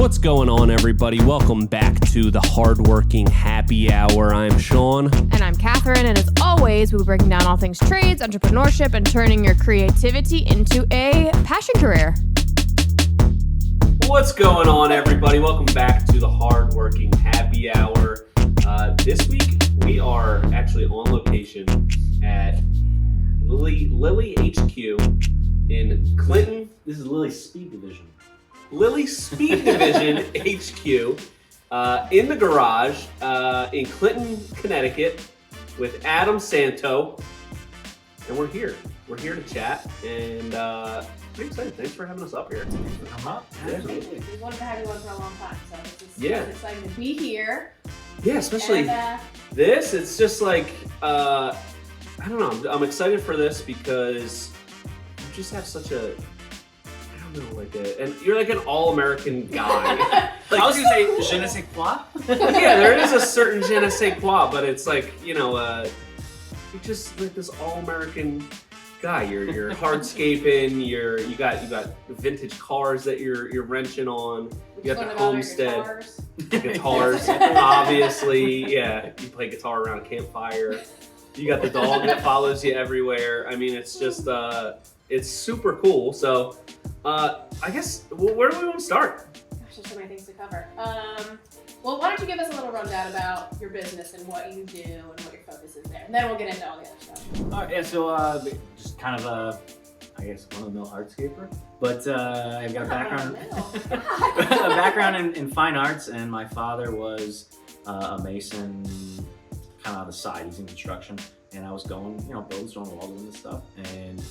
What's going on, everybody? Welcome back to the Hardworking Happy Hour. I'm Sean. And I'm Catherine, and as always, we'll be breaking down all things trades, entrepreneurship, and turning your creativity into a passion career. What's going on, everybody? Welcome back to the Hardworking Happy Hour. This week, we are actually on location at Lilly HQ in Clinton. This is Lilly Speed Division. Lilly Speed Division HQ in the garage in Clinton, Connecticut with Adam Santo. And we're here. We're here to chat and pretty excited. Thanks for having us up here. Come up. Absolutely. We wanted to have you on for a long time, so it's exciting to be here. Yeah, especially this. It's just like, I don't know. I'm excited for this because you just have such a, and you're like an all-American guy. Like, I was gonna say je ne sais quoi. Yeah, there is a certain je ne sais quoi, but it's like, you're just like this all-American guy. You're hardscaping. You got vintage cars that you're wrenching on. You got the homestead guitars, obviously. Yeah, you play guitar around a campfire. You got the dog that follows you everywhere. I mean, it's just it's super cool. So. I guess, where do we want to start? Gosh, there's so many things to cover. Well, why don't you give us a little rundown about your business and what you do and what your focus is there, and then we'll get into all the other stuff. All right, yeah. So just kind of I guess one-of-the-mill hardscaper, but I've got a background in fine arts, and my father was a mason, kind of on the side. He's in construction, and I was going, building stone walls and this stuff, and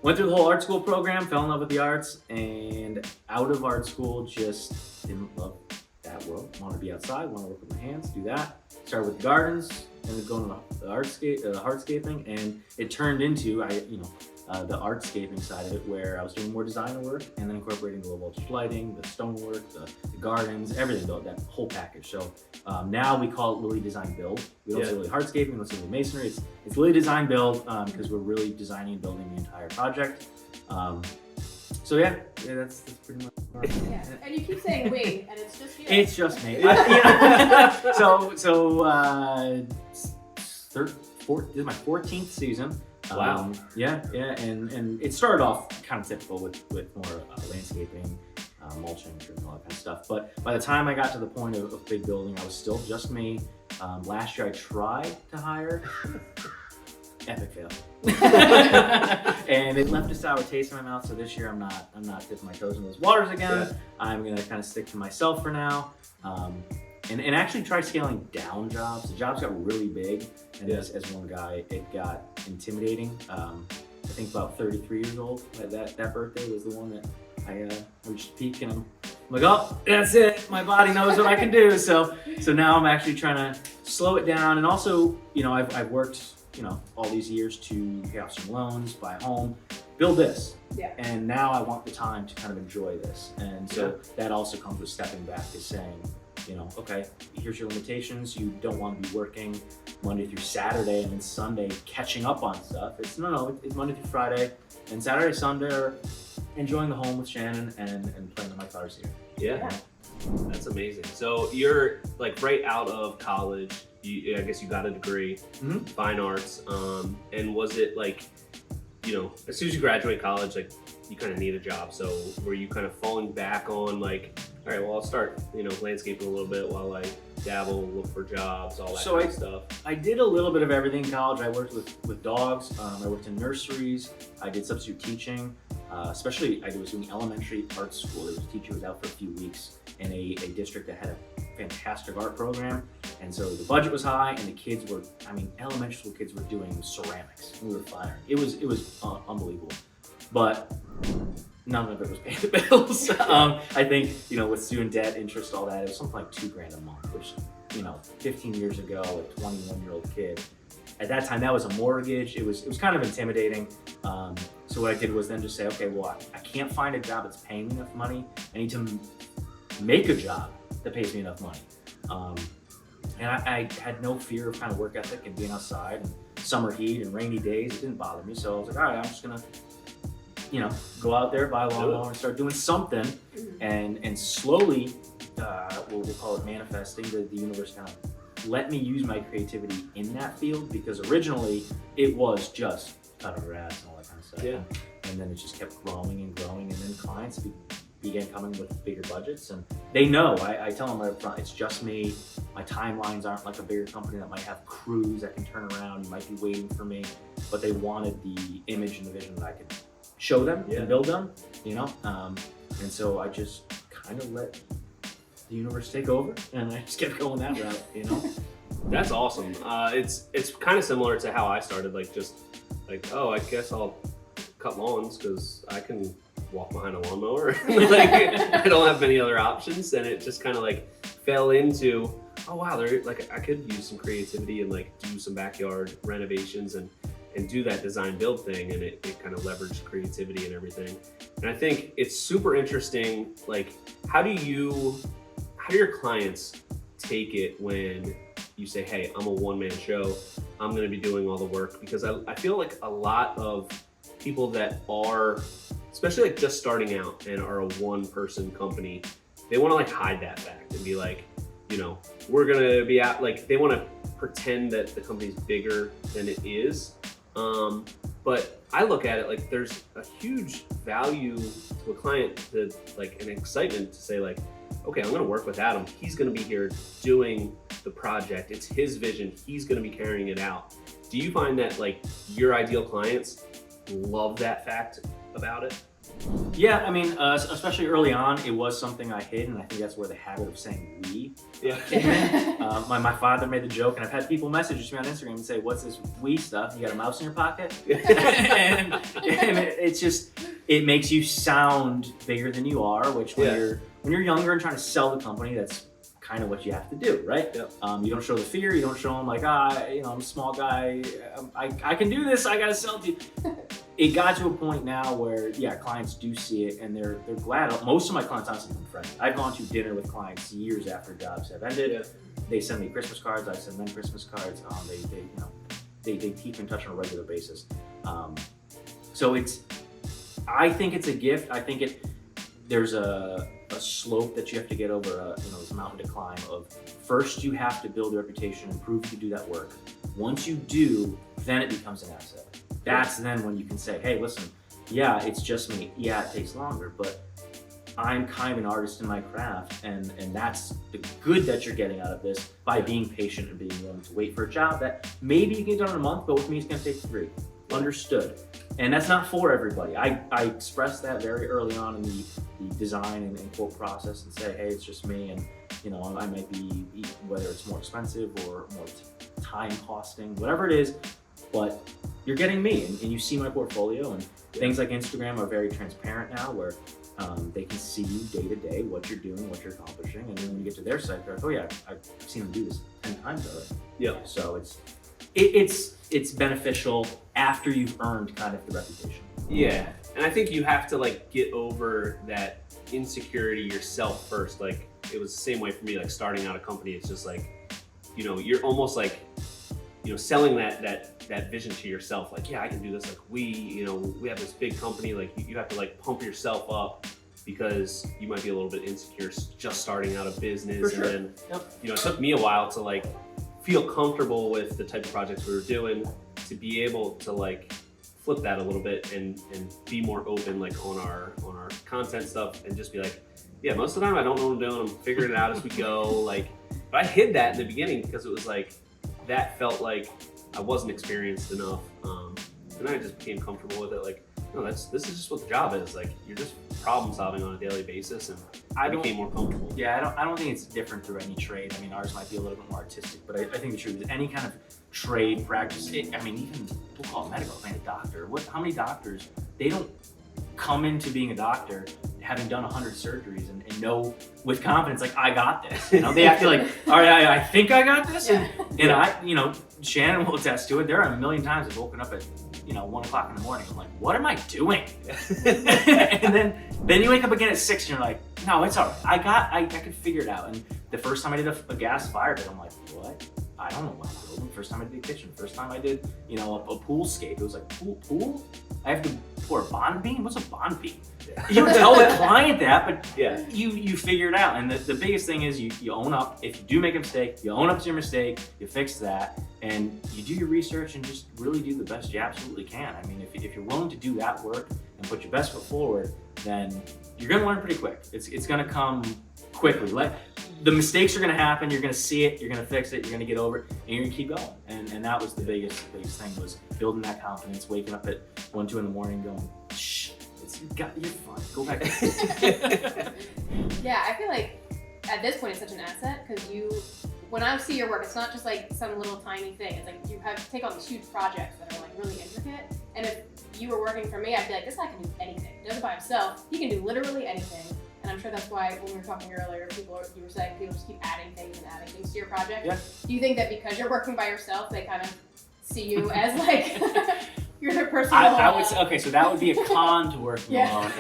went through the whole art school program, fell in love with the arts, and out of art school, just didn't love that world. Wanted to be outside, wanted to work with my hands, do that. Started with gardens, ended up going to the hardscaping, and it turned into, the artscaping side of it, where I was doing more designer work, and then incorporating the low voltage lighting, the stonework, the gardens, everything, that whole package. So now we call it Lilly Design Build. We don't say Lilly Hardscaping, we don't say Lilly Masonry. It's Lilly Design Build because we're really designing and building the entire project. So that's pretty much. Yeah, and you keep saying we, and it's just you. It's just me. This is my 14th season. Wow. And it started off kind of typical with more landscaping, mulching, and all that kind of stuff. But by the time I got to the point of big building, I was still just me. Last year I tried to hire, epic fail, and it left a sour taste in my mouth. So this year I'm not dipping my toes in those waters again. Yeah. I'm gonna kind of stick to myself for now. And actually try scaling down jobs. The jobs got really big, and as one guy, it got intimidating. I think about 33 years old. That birthday was the one that I reached peak, and I'm like, oh, that's it. My body knows what I can do. So now I'm actually trying to slow it down, and also, I've worked, all these years to pay off some loans, buy a home, build this. Yeah. And now I want the time to kind of enjoy this, and so that also comes with stepping back, is saying, okay, here's your limitations. You don't want to be working Monday through Saturday and then Sunday catching up on stuff. It's Monday through Friday, and Saturday, Sunday are enjoying the home with Shannon and playing with my guitars here. Yeah. That's amazing. So you're like right out of college. I guess you got a degree, fine arts. And was it like, as soon as you graduate college, like you kind of need a job. So were you kind of falling back on like, all right, well, I'll start, landscaping a little bit while I dabble, look for jobs, all that kind of stuff. I did a little bit of everything in college. I worked with dogs. I worked in nurseries. I did substitute teaching. Especially, I was doing elementary art school. There was a teacher who was out for a few weeks in a district that had a fantastic art program. And so the budget was high, and the kids were, elementary school kids were doing ceramics. We were firing. It was unbelievable. But none of it was paying the bills. I think, with student debt, interest, all that, it was something like $2,000 a month, which, 15 years ago, a 21-year-old kid, at that time, that was a mortgage. It was kind of intimidating. So what I did was then just say, okay, well, I can't find a job that's paying me enough money. I need to make a job that pays me enough money. And I had no fear of kind of work ethic and being outside and summer heat and rainy days. It didn't bother me. So I was like, all right, I'm just gonna, go out there, buy a lawnmower and start doing something. And slowly we'll call it manifesting, the universe kind of let me use my creativity in that field, because originally it was just cut grass and all that kind of stuff. Yeah. And then it just kept growing and growing, and then clients began coming with bigger budgets, and they know, I tell them right up front, it's just me. My timelines aren't like a bigger company that might have crews that can turn around, you might be waiting for me, but they wanted the image and the vision that I could show them and build them, you know? And so I just kind of let the universe take over, and I just kept going that route, you know? That's awesome. It's kind of similar to how I started, like just like, oh, I guess I'll cut lawns because I can walk behind a lawnmower. Like I don't have many other options, and it just kind of like fell into, oh wow, there, like I could use some creativity and like do some backyard renovations and do that design build thing, and it kind of leveraged creativity and everything. And I think it's super interesting, like how do your clients take it when you say, hey, I'm a one-man show, I'm going to be doing all the work? Because I feel like a lot of people that are, especially like just starting out and are a one-person company, they want to like hide that fact and be like, you know, we're going to be out, like they want to pretend that the company's bigger than it is. But I look at it like there's a huge value to a client, to like an excitement to say like, okay, I'm gonna work with Adam. He's gonna be here doing the project. It's his vision. He's gonna be carrying it out. Do you find that like your ideal clients love that fact about it? Yeah, I mean, especially early on, it was something I hid, and I think that's where the habit of saying we came in. My father made the joke, and I've had people message me on Instagram and say, what's this we stuff? You got a mouse in your pocket? and it's just, it makes you sound bigger than you are, which when you're younger and trying to sell the company, that's kind of what you have to do, right? Yep. You don't show the fear, you don't show them like, you know, I'm a small guy, I can do this, I gotta sell to you. It got to a point now where, clients do see it, and they're glad. Most of my clients honestly become friends. I've gone to dinner with clients years after jobs have ended. Yeah. They send me Christmas cards, I send them Christmas cards. They keep in touch on a regular basis. So I think it's a gift. I think there's a slope that you have to get over, this mountain to climb of, first you have to build a reputation and prove you can do that work. Once you do, then it becomes an asset. That's then when you can say, hey, listen, it's just me. Yeah, it takes longer, but I'm kind of an artist in my craft, and that's the good that you're getting out of this by being patient and being willing to wait for a job that maybe you can get done in a month, but with me it's gonna take 3. Understood. And that's not for everybody. I expressed that very early on in the design and quote process, and say, hey, it's just me, and I might be, whether it's more expensive or more time costing, whatever it is, but you're getting me, and you see my portfolio, and things like Instagram are very transparent now, where they can see you day to day, what you're doing, what you're accomplishing, and then when you get to their site, they're like, oh yeah, I've seen them do this 10 times already. Yeah. So it's beneficial after you've earned kind of the reputation. Yeah, and I think you have to like get over that insecurity yourself first. Like it was the same way for me, like starting out a company. It's just like, you're almost like, selling that vision to yourself. Like, yeah, I can do this. Like we have this big company. Like you have to like pump yourself up because you might be a little bit insecure just starting out a business. For sure. And then, it took me a while to like feel comfortable with the type of projects we were doing, to be able to like flip that a little bit and be more open like on our content stuff, and just be like, yeah, most of the time I don't know what I'm doing, I'm figuring it out as we go. Like, but I hid that in the beginning because it was like, that felt like I wasn't experienced enough. And I just became comfortable with it. Like, no, this is just what the job is. Like, you're just problem solving on a daily basis, and I became more comfortable. Yeah, I don't think it's different through any trade. I mean, ours might be a little bit more artistic, but I think the truth is any kind of trade practice. Even we'll call it medical, like a doctor. How many doctors, they don't come into being a doctor having done 100 surgeries and know with confidence, like, I got this. They have to like, all right, I think I got this. And Shannon will attest to it. There are a million times I've woken up at 1 o'clock in the morning. I'm like, what am I doing? And then you wake up again at 6 and you're like, no, it's all right. I could figure it out. And the first time I did a gas fire pit, I'm like, what? I don't know what I'm building. First time I did a kitchen. First time I did, a pool scape. It was like, pool? I have to pour a bond beam? What's a bond beam? You tell the client that, but Yeah. you figure it out. And the biggest thing is you own up. If you do make a mistake, you own up to your mistake, you fix that, and you do your research and just really do the best you absolutely can. I mean, if you're willing to do that work and put your best foot forward, then you're gonna learn pretty quick. It's gonna come quickly. The mistakes are gonna happen, you're gonna see it, you're gonna fix it, you're gonna get over it, and you're gonna keep going. And that was the biggest thing, was building that confidence, waking up at 1, 2 in the morning going, shh, you're fine, go back. Yeah, I feel like at this point it's such an asset, because when I see your work, it's not just like some little tiny thing. It's like you take on these huge projects that are like really intricate. And if you were working for me, I'd be like, this guy can do anything. He does it by himself. He can do literally anything. And I'm sure that's why when we were talking earlier, you were saying people just keep adding things to your project. Yeah. Do you think that because you're working by yourself, they kind of see you as like you're their personal? I would say, okay, so that would be a con to working alone.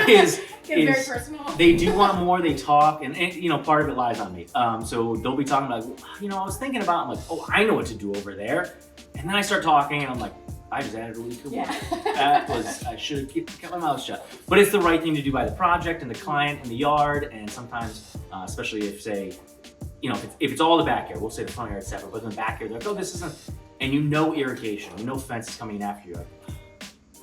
It's very personal. They do want more, they talk, and part of it lies on me. So they'll be talking about, I was thinking about, I'm like, oh, I know what to do over there. And then I start talking and I'm like, I just added a week to one. I should have kept my mouth shut. But it's the right thing to do by the project and the client and the yard. And sometimes, especially if, say, if it's all the backyard, we'll say the front yard separate, but in the backyard, they're like, oh, this isn't, and irrigation, fence is coming after you. Like,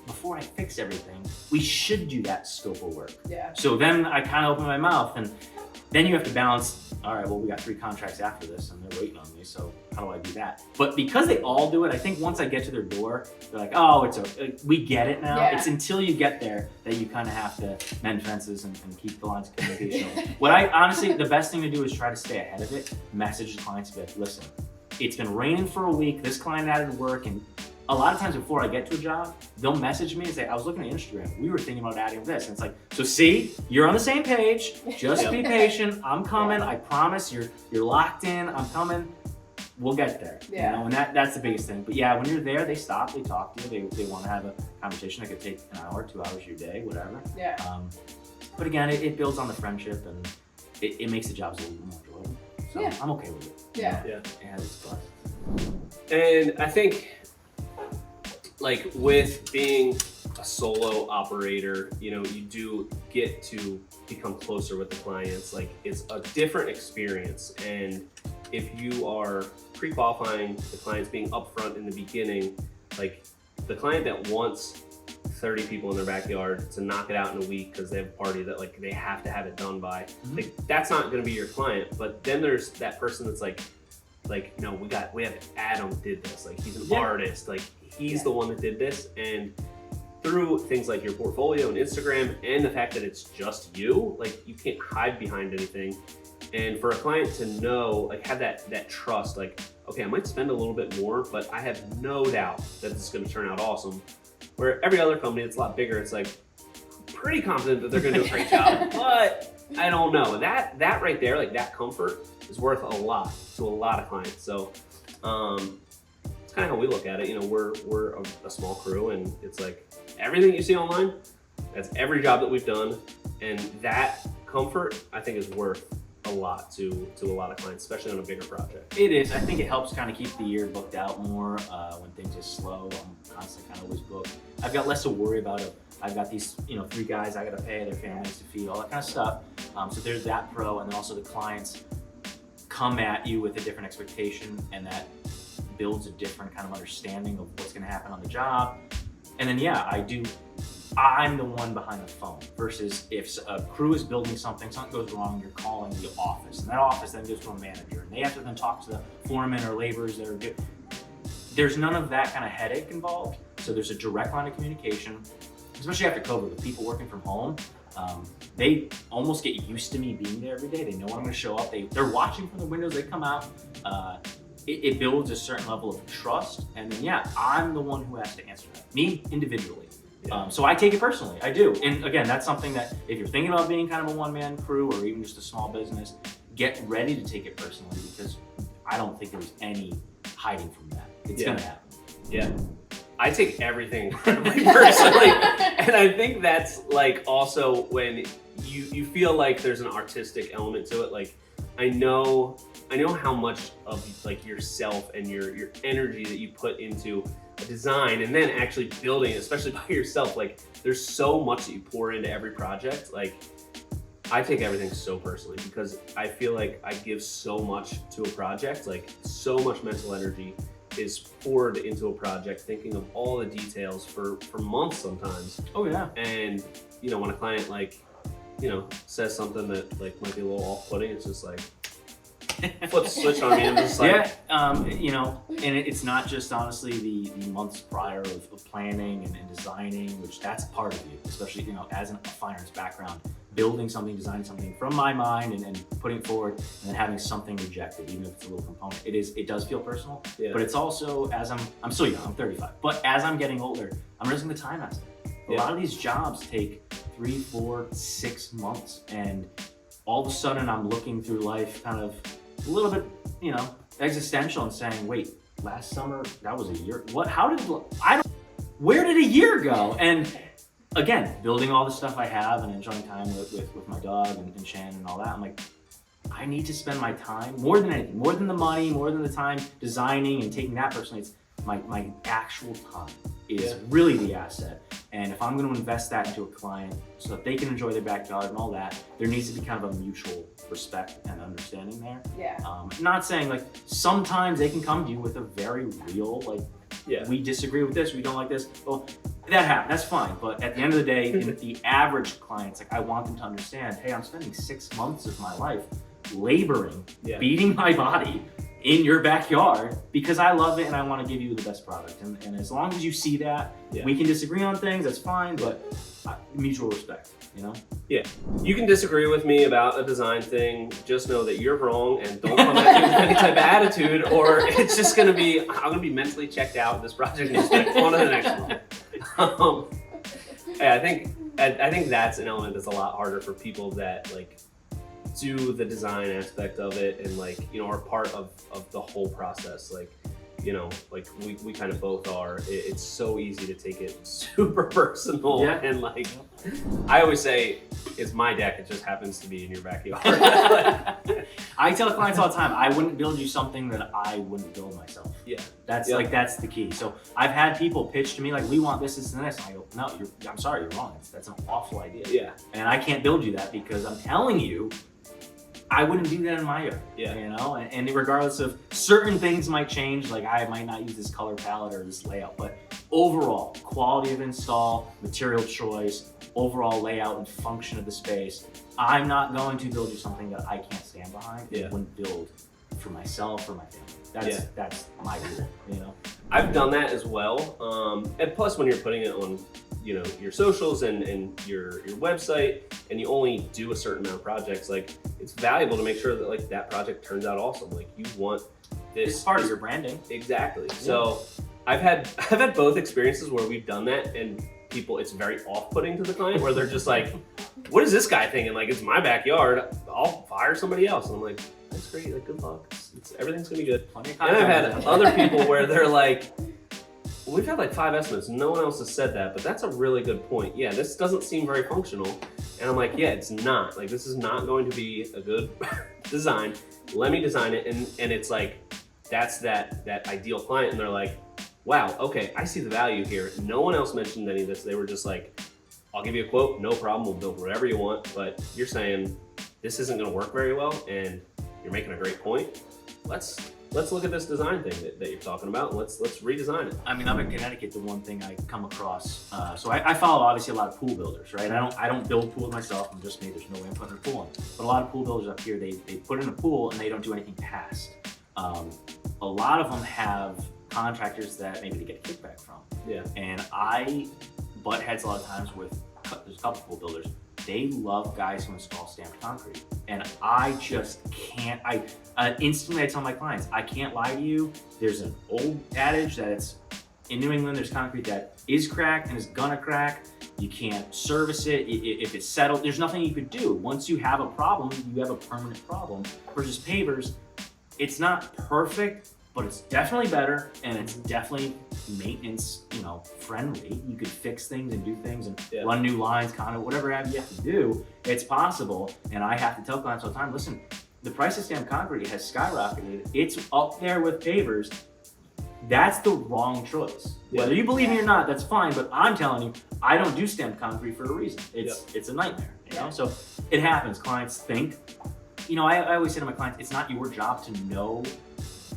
before I fix everything, we should do that scope of work. Yeah. So then I kind of open my mouth, and then you have to balance, all right, well, we got 3 contracts after this and they're waiting on me, so how do I do that? But because they all do it, I think once I get to their door, they're like, oh, we get it now. Yeah. It's until you get there that you kind of have to mend fences and keep the lines of communication. What I honestly, the best thing to do is try to stay ahead of it, message the clients, be like, listen, it's been raining for a week, this client added work, and a lot of times before I get to a job, they'll message me and say, I was looking at Instagram, we were thinking about adding this. And it's like, so see, you're on the same page, just be patient, I'm coming, I promise, you're locked in, I'm coming, we'll get there. Yeah. And that's the biggest thing. But yeah, when you're there, they stop, they talk to you, they want to have a conversation that could take an hour, 2 hours of your day, whatever. Yeah. But again, it builds on the friendship, and it makes the jobs a little more enjoyable. So Yeah. I'm okay with it. Yeah. It has its plus. And I think, like, with being a solo operator, you do get to become closer with the clients. Like, it's a different experience. And if you are pre-qualifying the clients, being upfront in the beginning, like, the client that wants 30 people in their backyard to knock it out in a week because they have a party that, like, they have to have it done by, Mm-hmm. like, that's not going to be your client. But then there's that person that's like, no, we have Adam did this. Like, he's an artist. Like, he's the one that did this. And through things like your portfolio and Instagram and the fact that it's just you, like, you can't hide behind anything. And for a client to know, like, have that trust, like, okay, I might spend a little bit more, but I have no doubt that this is going to turn out awesome. Where every other company that's a lot bigger, it's like, pretty confident that they're going to do a great job, but I don't know. That right there, like, that comfort is worth a lot to a lot of clients. So it's kind of how we look at it. We're a small crew, and it's like everything you see online, that's every job that we've done, and that comfort, I think, is worth a lot to a lot of clients, especially on a bigger project. It is. I think it helps kind of keep the year booked out more when things are slow. I'm constantly kind of always booked. I've got less to worry about. I've got these, 3 guys I got to pay, their families to feed, all that kind of stuff. So there's that pro, and then also the clients come at you with a different expectation, and that builds a different kind of understanding of what's going to happen on the job. And then, yeah, I'm the one behind the phone versus if a crew is building something goes wrong, you're calling the office, and that office then goes to a manager, and they have to then talk to the foreman or laborers that are good. There's none of that kind of headache involved. So there's a direct line of communication, especially after COVID with people working from home. They almost get used to me being there every day. They know I'm going to show up. They're watching from the windows. They come out. It builds a certain level of trust. And then, yeah, I'm the one who has to answer that. Me, individually. So I take it personally. I do. And again, that's something that if you're thinking about being kind of a one-man crew or even just a small business, get ready to take it personally, because I don't think there's any hiding from that. It's going to happen. Yeah. I take everything incredibly personally. And I think that's, like, also when you feel like there's an artistic element to it. Like, I know how much of, like, yourself and your energy that you put into a design and then actually building it, especially by yourself, like there's so much that you pour into every project. Like I take everything so personally because I feel like I give so much to a project, like so much mental energy is poured into a project, thinking of all the details for months sometimes. Oh yeah. And you know, when a client like, you know, says something that like might be a little off-putting, it's just like flips the switch on me and just like you know, and it's not just honestly the months prior of planning and designing, which that's part of you, especially, you know, as a fine arts background, building something, designing something from my mind and putting it forward and then having something rejected, even if it's a little component. It does feel personal, but it's also, as I'm still young, I'm 35, but as I'm getting older, I'm realizing the time aspect. A lot of these jobs take 3, 4, 6 months, and all of a sudden I'm looking through life kind of a little bit, you know, existential and saying, wait, last summer, that was a year. Where did a year go? And again, building all the stuff I have and enjoying time with my dog and Shannon and all that, I'm like, I need to spend my time, more than anything, more than the money, more than the time designing and taking that personally, it's my actual time is really the asset. And if I'm going to invest that into a client so that they can enjoy their backyard and all that, there needs to be kind of a mutual respect and understanding there. Yeah. Not saying like sometimes they can come to you with a very real, like, we disagree with this, we don't like this. Well, that happens, that's fine. But at the end of the day, the average clients, like I want them to understand, hey, I'm spending 6 months of my life laboring, beating my body in your backyard because I love it and I want to give you the best product. And as long as you see that, we can disagree on things, that's fine, but mutual respect, you know? Yeah. You can disagree with me about a design thing, just know that you're wrong and don't come at me with any type of attitude, or it's just gonna be, I'm gonna be mentally checked out of this project and just like on to the next one. I think that's an element that's a lot harder for people that like do the design aspect of it and like, you know, are part of the whole process. Like, you know, like we kind of both are. It's so easy to take it super personal and like, I always say it's my deck, it just happens to be in your backyard. I tell clients all the time, I wouldn't build you something that I wouldn't build myself. That's like, that's the key. So I've had people pitch to me like, we want this, this, and this. And I go, no, I'm sorry, you're wrong. That's an awful idea. And I can't build you that because I'm telling you, I wouldn't do that in my yard, you know? And regardless of certain things might change, like I might not use this color palette or this layout, but overall, quality of install, material choice, overall layout and function of the space, I'm not going to build you something that I can't stand behind. I wouldn't build for myself or my family. That's my rule, you know? I've done that as well. And plus when you're putting it on, you know, your socials and your website, and you only do a certain amount of projects, like it's valuable to make sure that like that project turns out awesome. Like you want this. It's part of your branding. Exactly. So I've had both experiences where we've done that and people, it's very off-putting to the client where they're just like, what is this guy thinking? Like, it's my backyard, I'll fire somebody else. And I'm like, that's great, like good luck. Everything's gonna be good. And I've had other people where they're like, well, we've had like 5 estimates, no one else has said that, but that's a really good point. Yeah, this doesn't seem very functional. And I'm like, yeah, it's not. Like, this is not going to be a good design. Let me design it. And it's like, that's that ideal client. And they're like, wow, okay, I see the value here. No one else mentioned any of this. They were just like, I'll give you a quote, no problem, we'll build whatever you want. But you're saying this isn't gonna work very well and you're making a great point. Let's look at this design thing that you're talking about and let's redesign it. I mean, I'm in Connecticut, the one thing I come across, so I follow obviously a lot of pool builders, right? I don't build pools myself, I'm just me, there's no way I'm putting a pool in. But a lot of pool builders up here, they put in a pool and they don't do anything past. A lot of them have contractors that maybe they get a kickback from. And I butt heads a lot of times with, there's a couple pool builders, they love guys who install stamped concrete. And I just can't, instantly I tell my clients, I can't lie to you. There's an old adage that it's, in New England, there's concrete that is cracked and is gonna crack. You can't service it. If it's settled, there's nothing you could do. Once you have a problem, you have a permanent problem. Versus pavers, it's not perfect, but it's definitely better and it's definitely maintenance, friendly. You could fix things and do things and run new lines, whatever you have to do, it's possible. And I have to tell clients all the time, listen, the price of stamped concrete has skyrocketed. It's up there with pavers. that's the wrong choice. Whether you believe me or not, that's fine, but I'm telling you, I don't do stamped concrete for a reason. It's a nightmare, you know? So it happens. Clients think, you know, I always say to my clients, it's not your job to know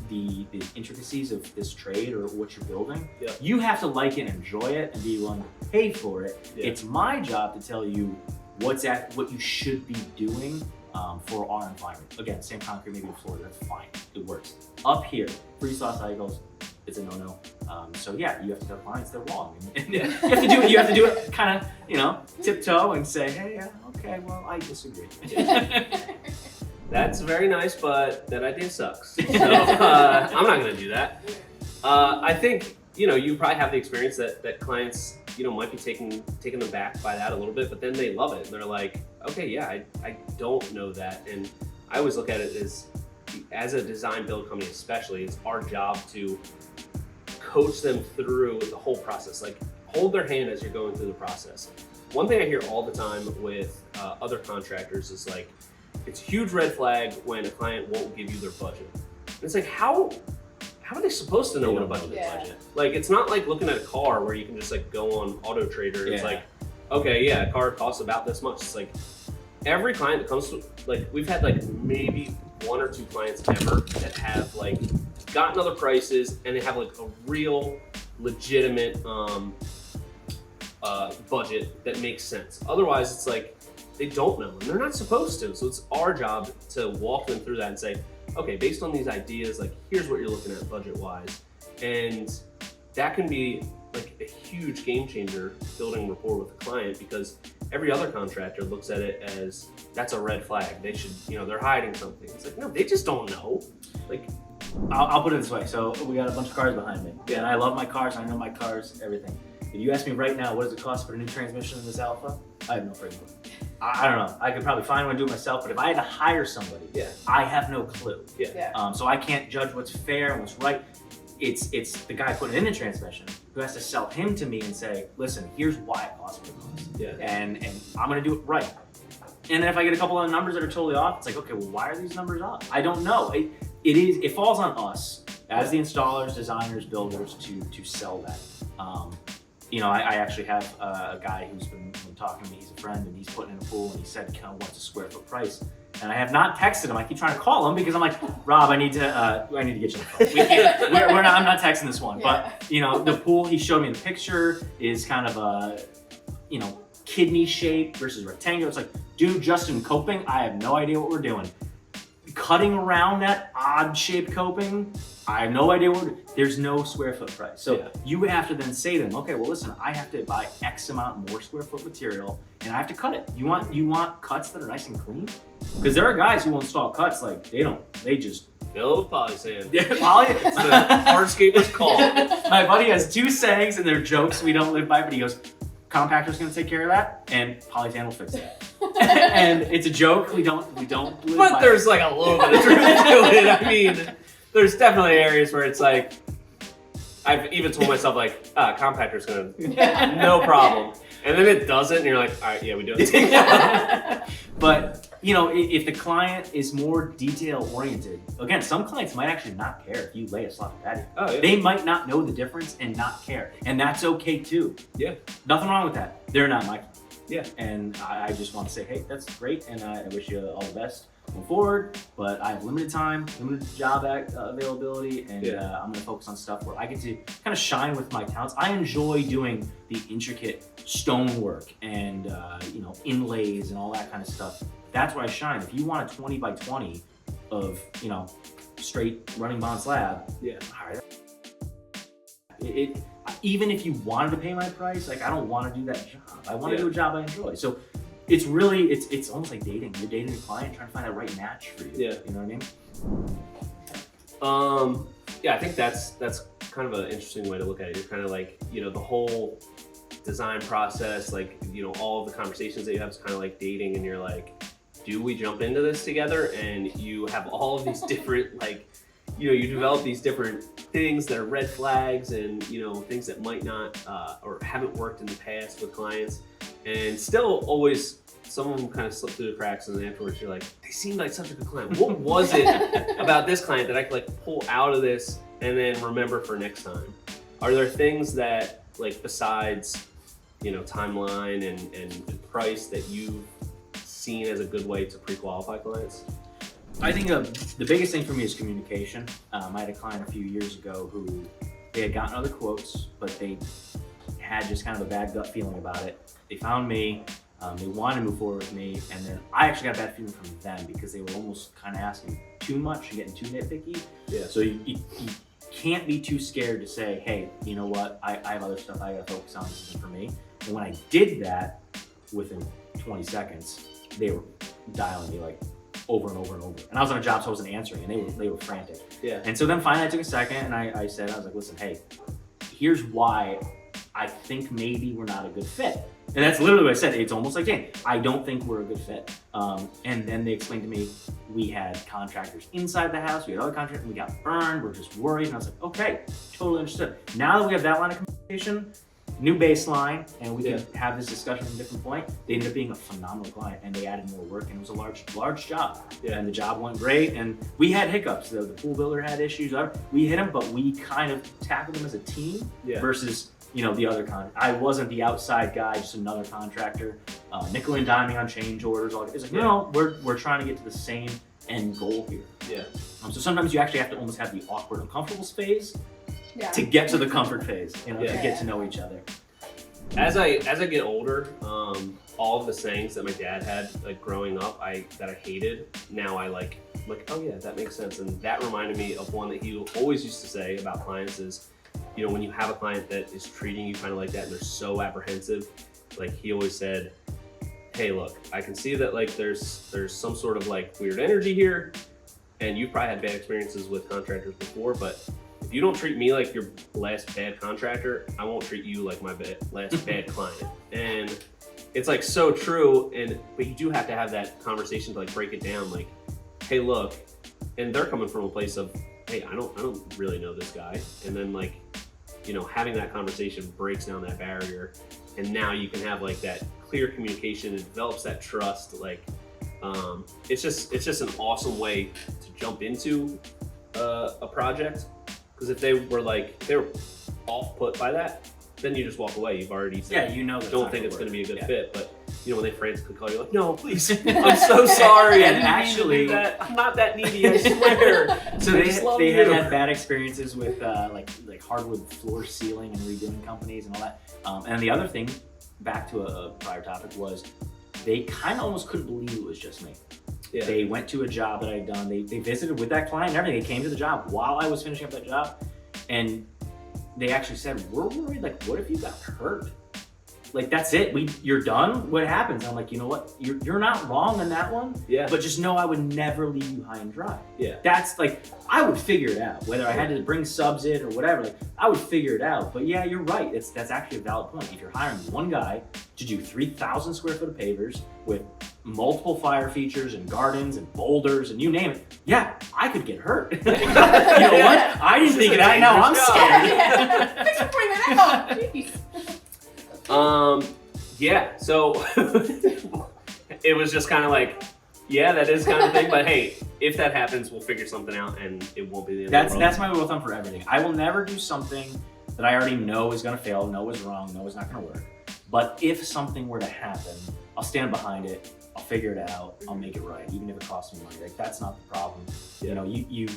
the intricacies of this trade or what you're building. You have to like it and enjoy it and be willing to pay for it. It's my job to tell you what you should be doing for our environment. Again, same concrete, maybe in Florida, that's fine, it works. Up here, freeze-thaw cycles, it's a no-no. So yeah, you have to tell clients they're wrong. And you have to do it kind of, you know, tiptoe and say, hey, okay, well, I disagree. That's very nice, but that idea sucks. So I'm not gonna do that. I think, you know, you probably have the experience that clients, you know, might be taken aback by that a little bit, but then they love it. And they're like, okay, yeah, I don't know that. And I always look at it as a design build company especially, it's our job to coach them through the whole process. Like, hold their hand as you're going through the process. One thing I hear all the time with other contractors is like, it's a huge red flag when a client won't give you their budget. And it's like, how are they supposed to know what a budget is? Like, it's not like looking at a car where you can just like go on Auto Trader and it's like, okay, yeah, a car costs about this much. It's like, every client that comes to, like, we've had like maybe 1 or 2 clients ever that have like gotten other prices and they have like a real legitimate budget that makes sense. Otherwise, it's like, they don't know and they're not supposed to. So it's our job to walk them through that and say, okay, based on these ideas, like, here's what you're looking at budget wise. And that can be like a huge game changer building rapport with the client, because every other contractor looks at it as that's a red flag. They should, you know, they're hiding something. It's like, no, they just don't know. Like, I'll put it this way. So we got a bunch of cars behind me. And I love my cars. I know my cars, everything. If you ask me right now, what does it cost for a new transmission in this Alpha? I have no freaking clue. I don't know. I could probably find one and do it myself, but if I had to hire somebody, I have no clue. So I can't judge what's fair and what's right. It's the guy putting in the transmission who has to sell him to me and say, listen, here's why it costs what it costs. And I'm gonna do it right. And then if I get a couple of numbers that are totally off, it's like, okay, well, why are these numbers off? I don't know. It falls on us as the installers, designers, builders to sell that. You know, I actually have a guy who's been talking to me. He's a friend, and he's putting in a pool, and he said, kind of wants a square foot price. And I have not texted him. I keep trying to call him because I'm like, Rob, I need to get you on the phone. I'm not texting this one. But you know, the pool he showed me in the picture is kind of a, you know, kidney shape versus rectangular. It's like, dude, Justin, coping, I have no idea what we're doing. Cutting around that odd shaped coping, I have no idea there's no square foot price. So you have to then say to them, okay, well, listen, I have to buy X amount more square foot material and I have to cut it. You want cuts that are nice and clean? Because there are guys who will install cuts like they just fill with poly sand. It's the hardscaper's call. My buddy has 2 sayings and they're jokes we don't live by, but he goes, compactor's gonna take care of that and polytan will fix it. And it's a joke, we don't live but by there's like a little bit of truth to it. I mean, there's definitely areas where it's like, I've even told myself like, compactor's gonna, no problem. And then it doesn't and you're like, all right, yeah, we do it. But you know, if the client is more detail oriented, again, some clients might actually not care if you lay a sloppy patio. They might not know the difference and not care. And that's okay too. Nothing wrong with that. They're not my client. And I just want to say, hey, that's great. And I wish you all the best moving forward. But I have limited time, limited job availability. And I'm going to focus on stuff where I get to kind of shine with my talents. I enjoy doing the intricate stonework and, you know, inlays and all that kind of stuff. That's where I shine. If you want a 20 by 20 of, you know, straight running bond slab, all right. Even if you wanted to pay my price, like, I don't want to do that job. I want to do a job I enjoy. So it's really, it's almost like dating. You're dating a client, trying to find that right match for you. You know what I mean? Yeah, I think that's kind of an interesting way to look at it. You're kind of like, you know, the whole design process, like, you know, all of the conversations that you have is kind of like dating, and you're like, do we jump into this together? And you have all of these different, like, you know, you develop these different things that are red flags and, you know, things that might not or haven't worked in the past with clients. And still always, some of them kind of slip through the cracks, and then afterwards you're like, they seemed like such a good client. What was it about this client that I could like pull out of this and then remember for next time. Are there things that, like, besides, you know, timeline and price that you've seen as a good way to pre-qualify clients? I think the biggest thing for me is communication. I had a client a few years ago who they had gotten other quotes, but they had just kind of a bad gut feeling about it. They found me, they wanted to move forward with me, and then I actually got a bad feeling from them because they were almost kind of asking too much and getting too nitpicky. Yeah. So you can't be too scared to say, hey, you know what, I have other stuff I gotta focus on, this isn't for me. And when I did that, within 20 seconds, they were dialing me like over and over and over. And I was on a job, so I wasn't answering, and they were frantic. Yeah. And so then finally I took a second and I was like, listen, hey, here's why I think maybe we're not a good fit. And that's literally what I said. It's almost like, hey, I don't think we're a good fit. And then they explained to me, we had contractors inside the house, we had other contractors, we got burned, we're just worried. And I was like, okay, totally understood. Now that we have that line of communication, new baseline, and we can have this discussion at a different point, they ended up being a phenomenal client, and they added more work, and it was a large job. Yeah. And the job went great, and we had hiccups. The pool builder had issues. We hit them, but we kind of tackled them as a team versus, you know, the other I wasn't the outside guy, just another contractor, nickel and diming on change orders. It's like, no, we're trying to get to the same end goal here. Yeah. So sometimes you actually have to almost have the awkward, uncomfortable phase to Yeah. get to the comfort phase, you know, to Yeah. get to know each other. As I get older, all of the sayings that my dad had, like, growing up, that I hated, now I like, oh yeah, that makes sense. And that reminded me of one that he always used to say about clients is, you know, when you have a client that is treating you kind of like that and they're so apprehensive, like, he always said, hey, look, I can see that, like, there's some sort of, like, weird energy here, and you've probably had bad experiences with contractors before, but if you don't treat me like your last bad contractor, I won't treat you like my last bad client. And it's, like, so true. But you do have to have that conversation to, like, break it down. Like, hey, look, and they're coming from a place of, hey, I don't really know this guy. And then, like, you know, having that conversation breaks down that barrier, and now you can have, like, that clear communication. It develops that trust. Like, it's just an awesome way to jump into a project. Because if they were off put by that, then you just walk away. You've already said, you know, don't think it's going to be a good fit. But, you know, when they frantically call you, like, no, please, I'm so sorry. And I didn't actually, mean to do that. I'm not that needy, I swear. So they had bad experiences with like hardwood floor sealing and redoing companies and all that. And the other thing, back to a prior topic, was they kind of almost couldn't believe it was just me. Yeah. They went to a job that I'd done. They visited with that client and everything. They came to the job while I was finishing up that job, and they actually said, we're worried, like, what if you got hurt? Like, that's it, you're done? What happens? I'm like, you know what? You're not wrong on that one, but just know I would never leave you high and dry. Yeah. That's, like, I would figure it out. Whether I had to bring subs in or whatever, like, I would figure it out. But yeah, you're right. That's actually a valid point. If you're hiring one guy to do 3,000 square foot of pavers with multiple fire features and gardens and boulders and you name it, yeah, I could get hurt. You know what? I didn't think of that. Now I'm scared. Thanks for pointing that out. Jeez. Yeah, so it was just kind of like, yeah, that is kind of thing, but hey, if that happens, we'll figure something out and it won't be the end of the world. That's my rule of thumb for everything. I will never do something that I already know is gonna fail, know is wrong, know is not gonna work. But if something were to happen, I'll stand behind it, I'll figure it out, I'll make it right, even if it costs me money. Like, that's not the problem. Yeah. You know,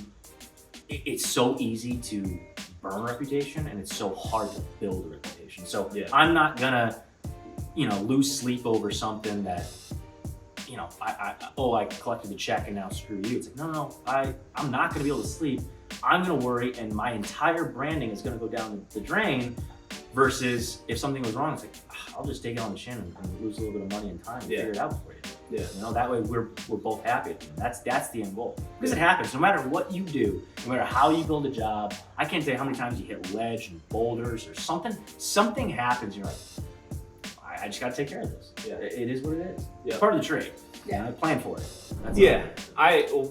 it's so easy to burn a reputation and it's so hard to build a reputation. So I'm not gonna, you know, lose sleep over something that, you know, I collected the check and now screw you. It's like, no, I'm not gonna be able to sleep. I'm gonna worry and my entire branding is gonna go down the drain, versus if something was wrong, it's like, I'll just take it on the chin and lose a little bit of money and time and figure it out for you. Yeah. You know, that way we're both happy. That's the end goal. Because it happens. No matter what you do, no matter how you build a job, I can't tell you how many times you hit ledge and boulders or something happens. You're like, I just gotta take care of this. Yeah. It is what it is. Yeah. It's part of the trade. Yeah. I plan for it. That's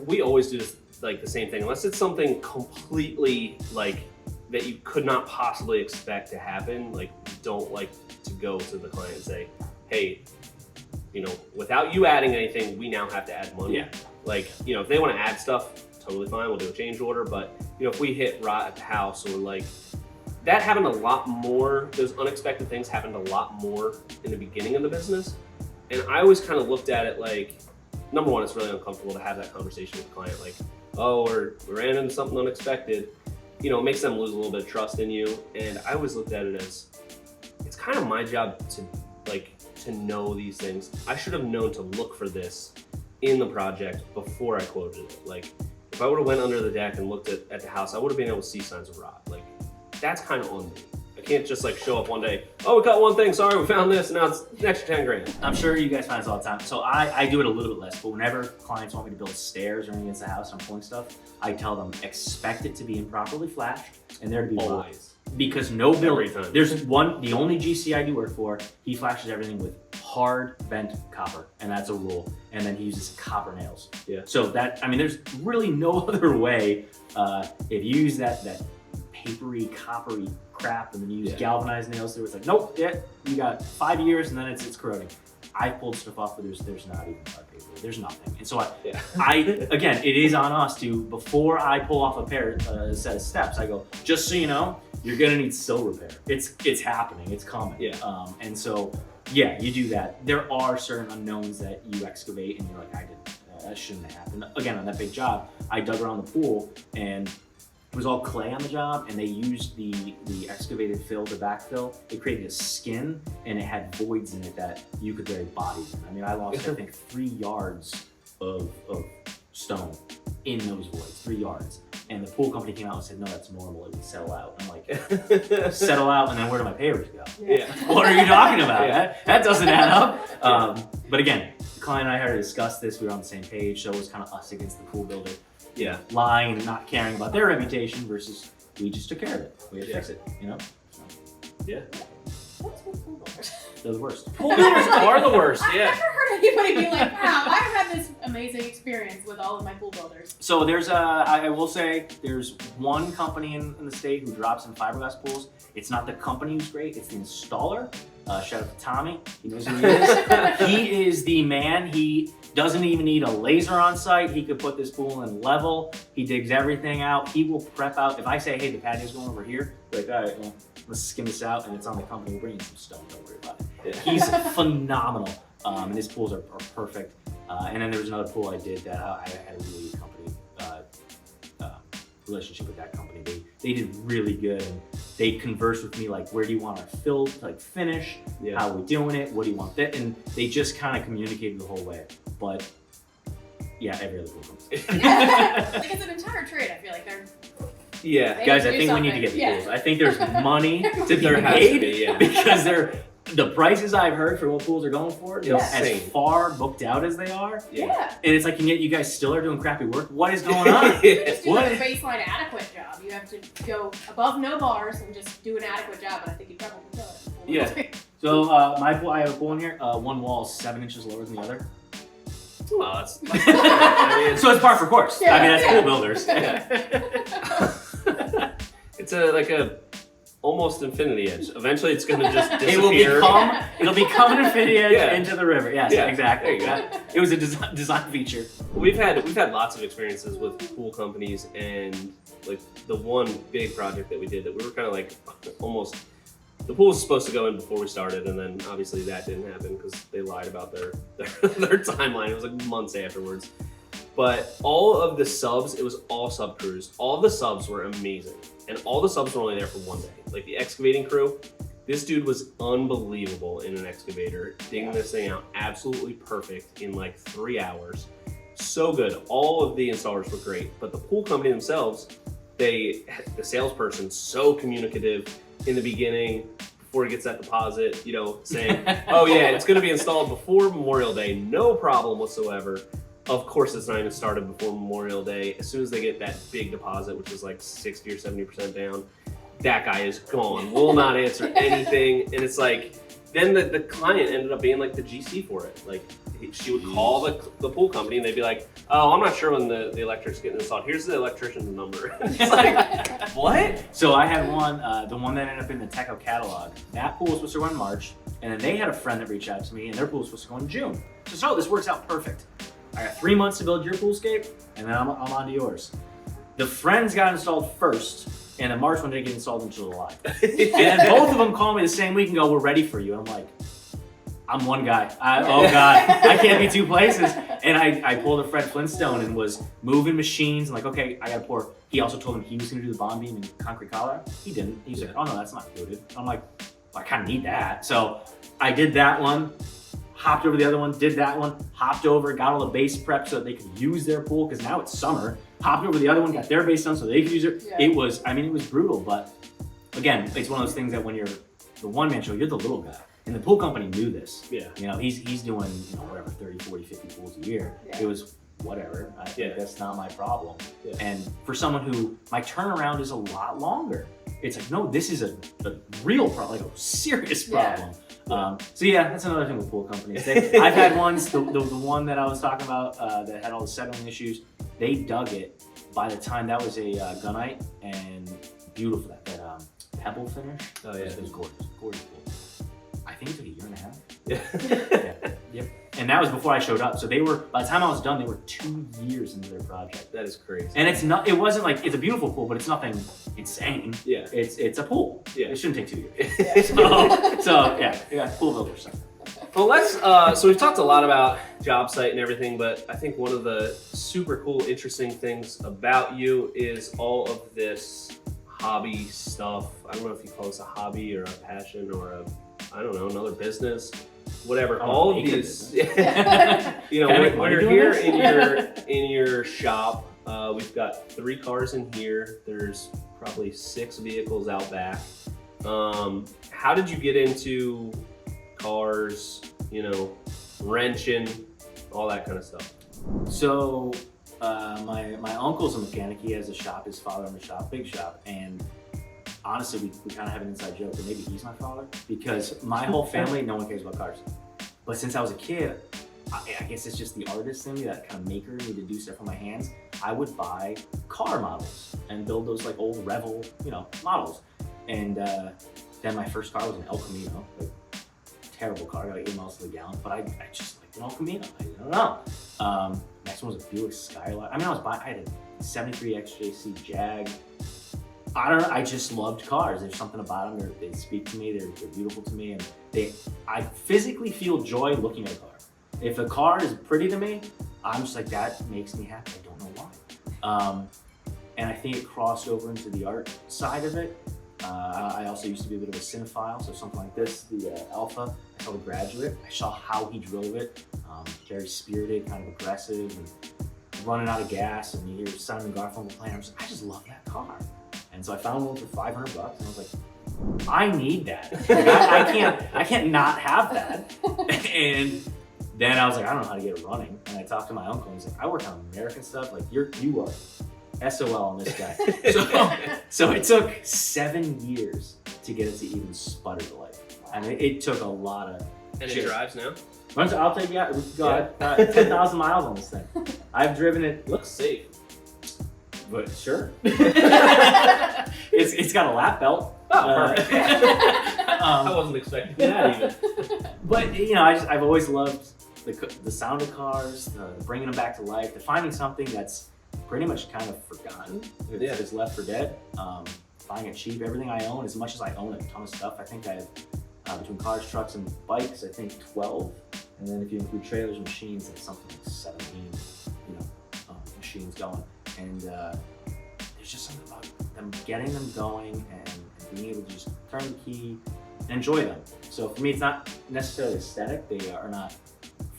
we always do this, like, the same thing. Unless it's something completely, like, that you could not possibly expect to happen, like, don't like to go to the client and say, hey, you know, without you adding anything, we now have to add money. Yeah. Like, you know, if they want to add stuff, totally fine. We'll do a change order. But if we hit rot at the house, or like that happened a lot more. Those unexpected things happened a lot more in the beginning of the business, and I always kind of looked at it like, number one, it's really uncomfortable to have that conversation with the client, like, oh, we ran into something unexpected. It makes them lose a little bit of trust in you. And I always looked at it as, it's kind of my job to know these things. I should have known to look for this in the project before I quoted it. Like, if I would have went under the deck and looked at the house, I would have been able to see signs of rot. Like, that's kind of on me. I can't just like show up one day, oh, we cut one thing, sorry, we found this, and now it's an extra 10 grand. I'm sure you guys find this all the time. So I do it a little bit less, but whenever clients want me to build stairs or anything against the house and I'm pulling stuff, I tell them, expect it to be improperly flashed and there to be Always. Because no builder, Every time. there's the only GC I do work for, he flashes everything with hard bent copper, and that's a rule. And then he uses copper nails. Yeah. So there's really no other way. If you use that papery, coppery crap, and then you use galvanized nails through, it's like, nope, you got 5 years, and then it's corroding. I pulled stuff off, but there's not even hard paper. There's nothing. And so I again, it is on us to, before I pull off a set of steps, I go, just so you know, you're gonna need sill repair. It's happening. It's coming. Yeah. And so you do that. There are certain unknowns that you excavate, and you're like, that shouldn't have happened. Again, on that big job, I dug around the pool, and it was all clay on the job, and they used the excavated fill to backfill. It created a skin, and it had voids in it that you could bury bodies in. I mean, I lost, I think, 3 yards of stone in those voids, 3 yards. And the pool company came out and said, no, that's normal, it would settle out. I'm like, settle out, and then where do my papers go? Yeah. What are you talking about? That doesn't add up. But again, the client and I had to discuss this. We were on the same page, so it was kind of us against the pool builder. Yeah. Lying and not caring about their reputation versus we just took care of it. We had to fix it, So, Yeah. What's with pool builders? they're the worst. Pool builders are the worst, I've yeah. never heard anybody be like, wow, I've had this amazing experience with all of my pool builders. So I will say, there's one company in the state who drops in fiberglass pools. It's not the company who's great, it's the installer. Shout out to Tommy, he knows who he is. He is the man. He doesn't even need a laser on site. He could put this pool in level. He digs everything out. He will prep out. If I say, hey, the patio's going over here, like, all right, well, let's skim this out, and it's on the company. We're bringing some stone, don't worry about it. Yeah. He's phenomenal, and his pools are perfect. And then there was another pool I did that I had a really good company relationship with that company. They did really good, and they conversed with me like, where do you want our fill, like finish? Yeah. How are we doing it? What do you want that? And they just kind of communicated the whole way. But yeah, every other pool comes. Like, it's an entire trade. I feel like they're. Yeah. They Guys, do I think we need to something. get the Yeah. pools. I think there's money to be There has to made be, yeah. because the prices I've heard for what pools are going for, Yeah. as Insane. far booked out as they are, Yeah. and it's like, and yet you guys still are doing crappy work. What is going on? Just do What? like a baseline adequate job. You have to go above no bars and just do an adequate job, and I think you probably kill it. Yeah. So my pool, I have a pool in here. One wall is 7 inches lower than the other. Well, that's I mean, So it's par for course. Yeah, I mean, that's yeah. pool builders. it's like a almost infinity edge. Eventually, it's gonna just It will disappear. it'll become an infinity edge Yeah. into the river. Yes, Yeah, exactly. there you go. Yeah. It was a design feature. We've had lots of experiences with pool companies, and like the one big project that we did that we were kind of like almost. The pool was supposed to go in before we started, and then obviously that didn't happen because they lied about their timeline. It was like months afterwards. But all of the subs, it was all sub crews. All of the subs were amazing, and all the subs were only there for one day. Like the excavating crew, this dude was unbelievable in an excavator, digging this thing out absolutely perfect in like 3 hours. So good. All of the installers were great, but the pool company themselves, the salesperson, so communicative in the beginning before he gets that deposit, saying, oh yeah, it's gonna be installed before Memorial Day, no problem whatsoever. Of course, it's not even started before Memorial Day. As soon as they get that big deposit, which is like 60 or 70% down, that guy is gone, will not answer anything. And it's like, then the client ended up being like the GC for it. Like, she would call the pool company and they'd be like, oh, I'm not sure when the electric's getting installed. Here's the electrician's number. It's like, what? So I had one, the one that ended up in the Teco catalog. That pool was supposed to go in March, and then they had a friend that reached out to me, and their pool was supposed to go in June. So this works out perfect. I got 3 months to build your poolscape, and then I'm on to yours. The Friends got installed first, and the March one didn't get installed until July. And then both of them call me the same week and go, we're ready for you. And I'm like, I'm one guy. Oh God, I can't be two places. And I pulled a Fred Flintstone and was moving machines and like, okay, I gotta pour. He also told him he was gonna do the bond beam and concrete collar. He didn't. He's like, oh no, that's not included. I'm like, well, I kind of need that. So I did that one, hopped over the other one, did that one, hopped over, got all the base prep so that they could use their pool because now it's summer. Hopped over the other one, got their base done so they could use it. Yeah. It was brutal, but again, it's one of those things that when you're the one-man show, you're the little guy. And the pool company knew this. Yeah. You know, he's doing, you know, whatever, 30, 40, 50 pools a year. Yeah. It was whatever. I think that's not my problem. Yeah. And for someone who, my turnaround is a lot longer. It's like, no, this is a real problem, like a serious problem. So yeah, that's another thing with pool companies. I've had ones, the one that I was talking about that had all the settling issues, they dug it by the time that was a gunite and beautiful, that pebble finish. Oh yeah. It was gorgeous, gorgeous pool. I think it took a year and a half. Yeah. Yep. And that was before I showed up. So they were, by the time I was done, they were 2 years into their project. That is crazy. And it wasn't like, it's a beautiful pool, but it's nothing insane. Yeah. It's a pool. Yeah. It shouldn't take 2 years. so yeah, pool builder stuff. Well, let's, so we've talked a lot about job site and everything, but I think one of the super cool, interesting things about you is all of this hobby stuff. I don't know if you call this a hobby or a passion or I don't know, another business, whatever. All of these, you know, when you're here in your shop, we've got 3 cars in here. There's probably 6 vehicles out back. How did you get into cars, you know, wrenching, all that kind of stuff? So my uncle's a mechanic. He has a shop. His father owned a shop, big shop, and honestly, we kind of have an inside joke that maybe he's my father because my whole family, no one cares about cars. But since I was a kid, I guess it's just the artist in me, that kind of maker in me to do stuff with my hands. I would buy car models and build those like old Revel, you know, models. And then my first car was an El Camino, like terrible car, got like 8 miles to the gallon, but I just liked an El Camino. I don't know. Next one was a Buick Skylark. I mean, I had a 73 XJC Jag. I don't know, I just loved cars. There's something about them, they speak to me, they're beautiful to me, and I physically feel joy looking at a car. If a car is pretty to me, I'm just like, that makes me happy, I don't know why. And I think it crossed over into the art side of it. I also used to be a bit of a cinephile, so something like this, the Alpha, I saw The Graduate, I saw how he drove it, very spirited, kind of aggressive, and running out of gas, and you hear Simon Garfunkel playing, I just love that car. And so I found one for $500 and I was like, I need that. Like, I can't not have that. And then I was like, I don't know how to get it running. And I talked to my uncle and he's like, I work on American stuff. Like you are SOL on this guy. So it took 7 years to get it to even sputter to life. And it took a lot of And shit. it drives now? I'll take you out. We got 10,000 miles on this thing. I've driven it. Looks safe. But sure. It's got a lap belt. Oh, perfect. I wasn't expecting that even. But you know, I've always loved the sound of cars, the bringing them back to life, the finding something that's pretty much kind of forgotten, it's left for dead. Buying it cheap. Everything I own, as much as I own a ton of stuff, I think I have between cars, trucks, and bikes, I think 12. And then if you include trailers and machines, it's something like 17. You know, machines going. And there's just something about them getting them going and being able to just turn the key and enjoy them. So for me, it's not necessarily aesthetic. They are not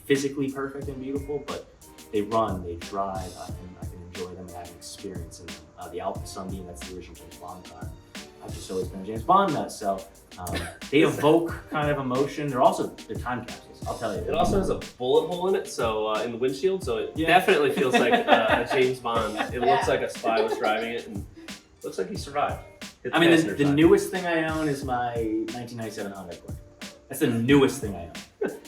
physically perfect and beautiful, but they run, they drive, I can enjoy them and have an experience in them. The Alpha Sunbeam, that's the original James Bond car. I've just always been a James Bond nut, so they evoke kind of emotion. They're time capsules, I'll tell you. It also has a bullet hole in it, so in the windshield, so it definitely feels like a James Bond. It looks like a spy was driving it, and looks like he survived. I mean, the newest thing I own is my 1997 Honda Accord. That's the newest thing I own.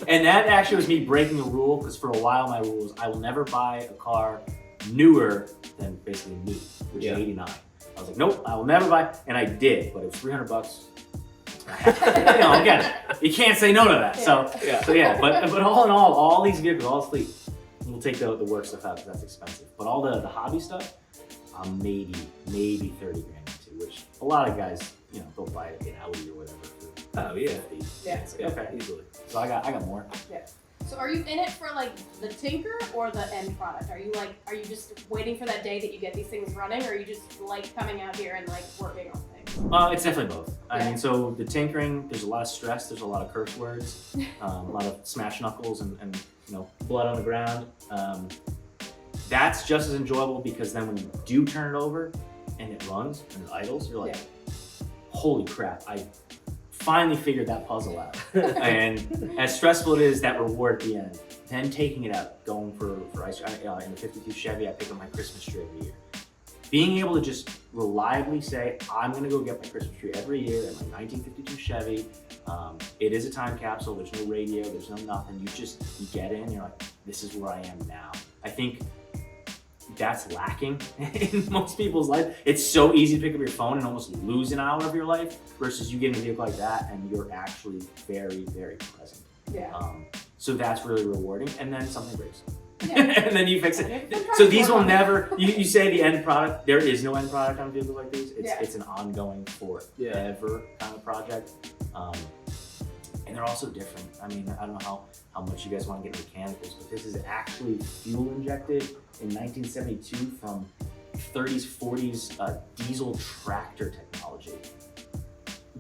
And that actually was me breaking a rule, because for a while my rule was I will never buy a car newer than basically new, which is 89. I was like, nope, I will never buy, and I did, but it was $300. You know, again, you can't say no to that. So yeah. But all in all these vehicles, all this fleet, we'll take the work stuff out because that's expensive. But all the hobby stuff, maybe 30 grand into, which a lot of guys, you know, they'll buy an Audi or whatever for Oh yeah. 50. Yeah. It's like, okay, Easily. so I got more. So are you in it for like the tinker or the end product? Are you just waiting for that day that you get these things running, or are you just like coming out here and like working on things? It's definitely both. I Yeah. mean, so the tinkering, there's a lot of stress, there's a lot of curse words, a lot of smash knuckles and you know, blood on the ground. That's just as enjoyable because then when you do turn it over and it runs and it idles, you're like, holy crap, I finally figured that puzzle out. And as stressful it is, that reward at the end. Then taking it out, going for ice cream. In the 52 Chevy, I pick up my Christmas tree every year. Being able to just reliably say, I'm gonna go get my Christmas tree every year in my 1952 Chevy. It is a time capsule, there's no radio, there's no nothing. You get in, you're like, this is where I am now. I think that's lacking in most people's life. It's so easy to pick up your phone and almost lose an hour of your life versus you get in a vehicle like that and you're actually very, very present. Yeah. So that's really rewarding. And then something breaks. Yeah. And then you fix it. So these will never, you say the end product, there is no end product on vehicles like these. It's an ongoing forever kind of project. And they're also different. I mean, I don't know how much you guys want to get into mechanicals, but this is actually fuel injected in 1972 from 30s, 40s diesel tractor technology.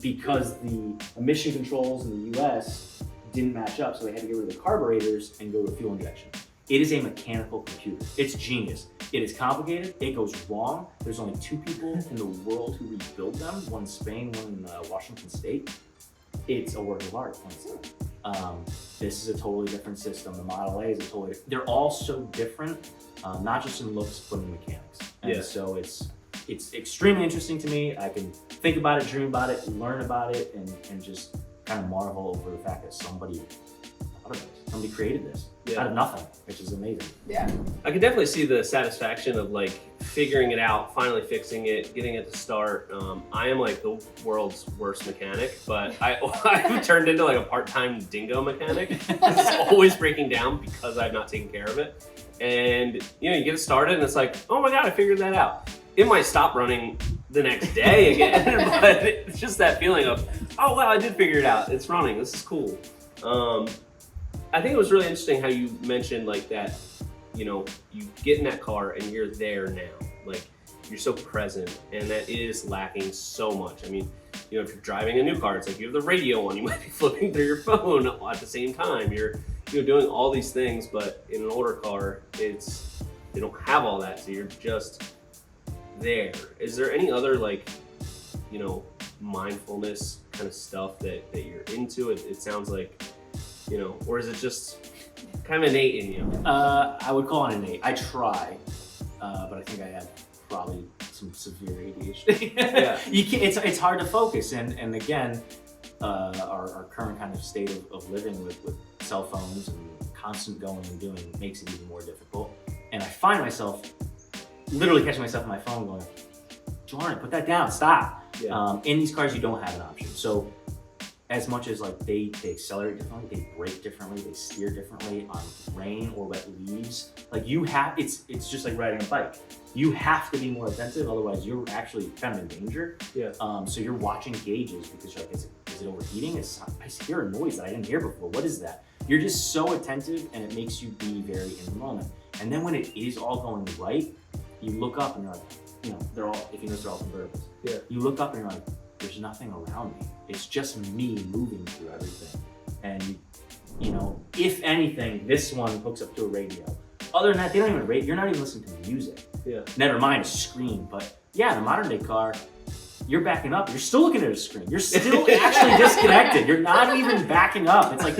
Because the emission controls in the US didn't match up, so they had to get rid of the carburetors and go to fuel injection. It is a mechanical computer. It's genius. It is complicated. It goes wrong. There's only 2 people in the world who rebuild them, one in Spain, one in Washington State. It's a work of art. This is a totally different system. The Model A is a totally different. They're all so different, not just in looks, but in mechanics. And so it's extremely interesting to me. I can think about it, dream about it, learn about it, and just kind of marvel over the fact that somebody thought of it. Somebody created this out of nothing, which is amazing. Yeah. I can definitely see the satisfaction of like figuring it out, finally fixing it, getting it to start. I am like the world's worst mechanic, but I've turned into like a part-time dingo mechanic. It's always breaking down because I've not taken care of it. And you know, you get it started and it's like, oh my God, I figured that out. It might stop running the next day again, but it's just that feeling of, oh wow, I did figure it out. It's running, this is cool. I think it was really interesting how you mentioned like that, you know, you get in that car and you're there now. Like you're so present, and that is lacking so much. I mean, you know, if you're driving a new car, it's like you have the radio on, you might be flipping through your phone at the same time. You're doing all these things, but in an older car, they don't have all that, so you're just there. Is there any other like, you know, mindfulness kind of stuff that you're into? It sounds like, you know, or is it just kind of innate in you? I would call it innate. I try, but I think I have probably some severe ADHD. Yeah. You can't, it's hard to focus, and again, our current kind of state of living with cell phones and constant going and doing makes it even more difficult. And I find myself literally catching myself on my phone going, darn it, put that down, stop. Yeah. In these cars, you don't have an option. So as much as like they accelerate differently, they brake differently, they steer differently on rain or wet leaves. Like it's just like riding a bike. You have to be more attentive, otherwise you're actually kind of in danger. Yeah. So you're watching gauges because you're like, is it overheating? I hear a noise that I didn't hear before. What is that? You're just so attentive, and it makes you be very in the moment. And then when it is all going right, you look up and you're like, you know, if you notice, they're all convertibles. Yeah. You look up and you're like, there's nothing around me. It's just me moving through everything. And you know, if anything, this one hooks up to a radio. Other than that, they don't even rate. You're not even listening to music. Yeah. Never mind a screen. But yeah, in a modern day car, you're backing up. You're still looking at a screen. You're still actually disconnected. You're not even backing up. It's like,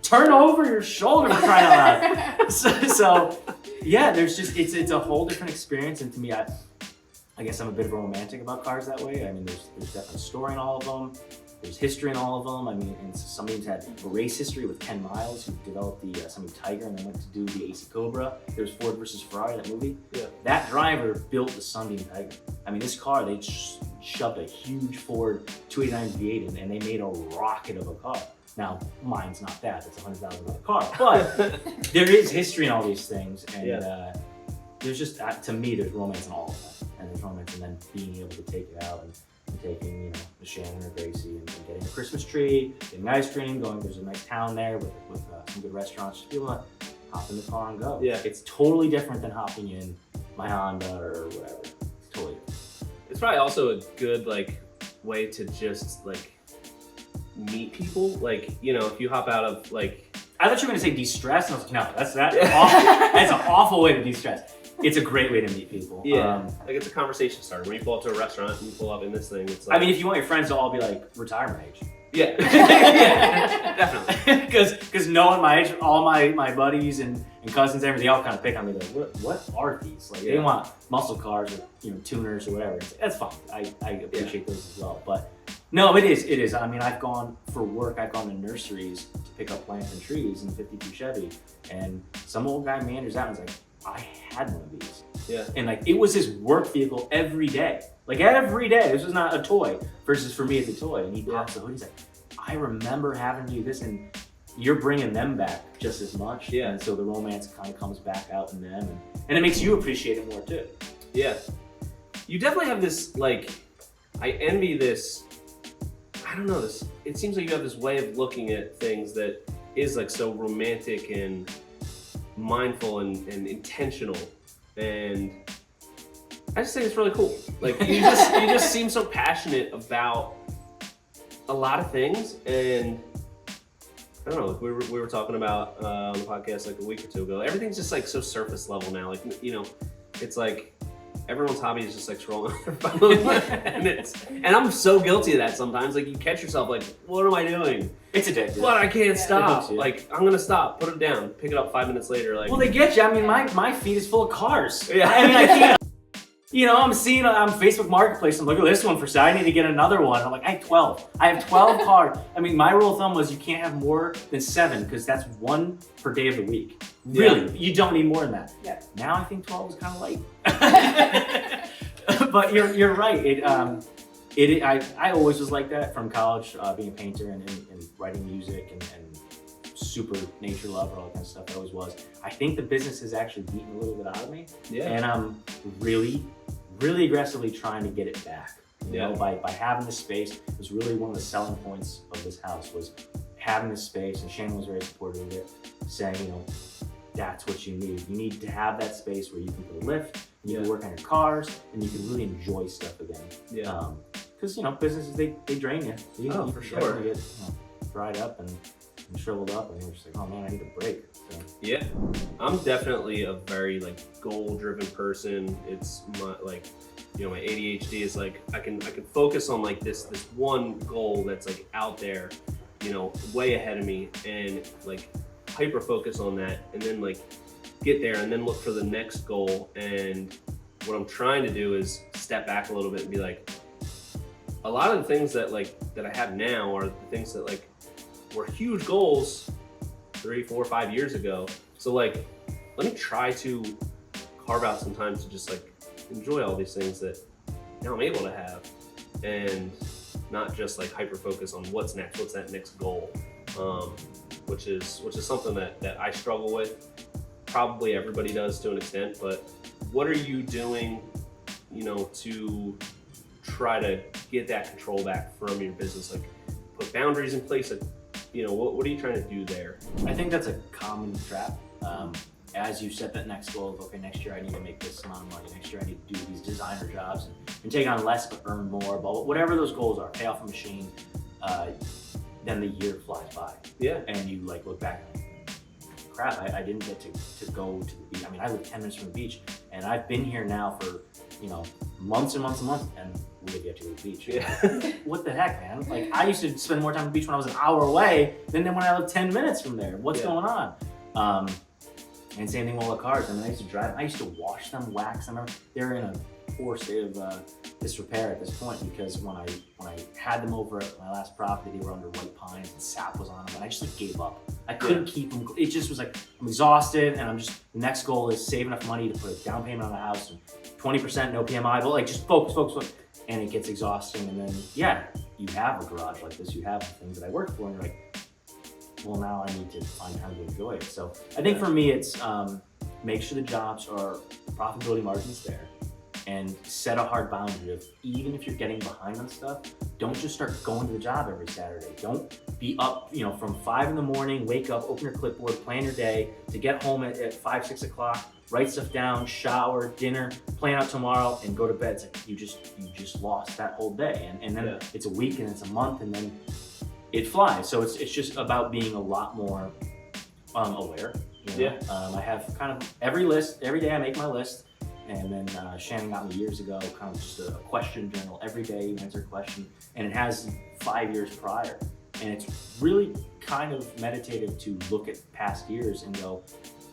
turn over your shoulder for crying out loud. So yeah, there's just it's a whole different experience. And to me, I guess I'm a bit of a romantic about cars that way. I mean, there's definitely a story in all of them. There's history in all of them. I mean, and somebody's had a race history with Ken Miles, who developed the Semi Tiger, and then went to do the AC Cobra. There's Ford versus Ferrari, that movie. Yeah. That driver built the Sunbeam Tiger. I mean, this car, they shoved a huge Ford 289 V8 in, and they made a rocket of a car. Now, mine's not that. It's a $100,000 car. But there is history in all these things. And there's just, to me, there's romance in all of that. And there's romance in then being able to take it out and taking, you know, the Shannon or Gracie and getting a Christmas tree, getting ice cream, there's a nice town there with some good restaurants. Just be able to hop in the car and go. Yeah. It's totally different than hopping in my Honda or whatever. It's totally different. It's probably also a good like way to just like meet people. Like, you know, if you hop out of like, I thought you were gonna say de-stress, and I was like, no, that's awful. That's an awful way to de-stress. It's a great way to meet people. Yeah, like it's a conversation starter. When you pull up to a restaurant and you pull up in this thing, it's like, I mean, if you want your friends to all be like retirement age. Yeah, yeah, definitely. Because knowing my age, all my buddies and cousins, everything, they all kind of pick on me like, what are these? Like, they want muscle cars or, you know, tuners or whatever. That's fine. I appreciate those as well. But no, it is. I mean, I've gone for work. I've gone to nurseries to pick up plants and trees in 52 Chevy, and some old guy meanders out and is like, I had one of these. Yeah. And like, it was his work vehicle every day. Like every day. This was not a toy versus for me it's a toy. And he pops the hood. He's like, I remember having to do this, and you're bringing them back just as much. Yeah. And so the romance kind of comes back out in them, and it makes you appreciate it more too. Yeah. You definitely have this, like, I envy this, I don't know, this, it seems like you have this way of looking at things that is like so romantic and mindful and intentional, and I just think it's really cool. Like, you just seem so passionate about a lot of things, and I don't know, like we were talking about on the podcast like a week or two ago, everything's just like so surface level now. Like, you know, it's like everyone's hobby is just like scrolling on their phone, and I'm so guilty of that sometimes. Like, you catch yourself like, what am I doing? It's addictive. But I can't stop. Hooks you. Like, I'm gonna stop, put it down, pick it up 5 minutes later. Like, Well, they get you. I mean, my feed is full of cars. Yeah. I mean, I can't. You know, I'm seeing on Facebook Marketplace, I'm like, look at this one for sale. I need to get another one. I'm like, I have 12. I have 12 cars. I mean, my rule of thumb was you can't have more than 7 because that's 1 per day of the week. Really, you don't need more than that. Yeah. Now I think 12 is kind of light. But you're right. I always was like that from college, being a painter and writing music and super nature lover, all that kind of stuff. I always was. I think the business has actually beaten a little bit out of me. Yeah. And I'm really, really aggressively trying to get it back. You know, by having this space, it was really one of the selling points of this house was having this space, and Shannon was very supportive of it, saying, you know, that's what you need. You need to have that space where you can put a lift, and you can work on your cars, and you can really enjoy stuff again. Yeah. Because, you know, businesses, they drain you. You for sure. You get, you know, dried up and shriveled up, and you're just like, oh man, I need a break. So. Yeah, I'm definitely a very like goal-driven person. It's my, like, you know, my ADHD is like, I can focus on like this one goal that's like out there, you know, way ahead of me, and like hyper focus on that, and then like get there and then look for the next goal. And what I'm trying to do is step back a little bit and be like, a lot of the things that I have now are the things that like were huge goals 3, 4, 5 years ago. So like, let me try to carve out some time to just like enjoy all these things that now I'm able to have, and not just like hyper focus on what's next, what's that next goal, which is something that I struggle with. Probably everybody does to an extent, but what are you doing, you know, to try to get that control back from your business? Like, put boundaries in place. Like, you know, what are you trying to do there? I think that's a common trap. As you set that next goal of, okay, next year I need to make this amount of money, next year I need to do these designer jobs and take on less but earn more, but whatever those goals are, pay off a machine, then the year flies by. Yeah. And you like look back and like, crap, I didn't get to go to the beach. I mean, I live 10 minutes from the beach, and I've been here now for, you know, months and months and months, and we have yet to go to the beach. Yeah. What the heck, man? Like, I used to spend more time on the beach when I was an hour away than when I lived 10 minutes from there. What's going on? And same thing with all the cars. I mean, I used to drive, I used to wash them, wax them. They're in a poor state of disrepair at this point, because when I had them over at my last property, they were under white pines and sap was on them, and I just like gave up. I couldn't keep them. It just was like, I'm exhausted, and I'm just, the next goal is save enough money to put a down payment on the house and 20% no PMI, but like just focus. And it gets exhausting, and then you have a garage like this, you have the things that I work for, and you're like, well, now I need to find time to enjoy it. So I think for me, it's make sure the jobs are profitability margins there, and set a hard boundary of, even if you're getting behind on stuff, don't just start going to the job every Saturday. Don't be up, from 5 in the morning, wake up, open your clipboard, plan your day, to get home at 5, 6 o'clock, write stuff down, shower, dinner, plan out tomorrow, and go to bed. It's like you just lost that whole day. And then it's a week, and it's a month, and then it flies. So it's just about being a lot more aware. I have kind of every day I make my list. And then Shannon got me years ago, kind of just a question journal. Every day you answer a question, and it has 5 years prior. And it's really kind of meditative to look at past years and go,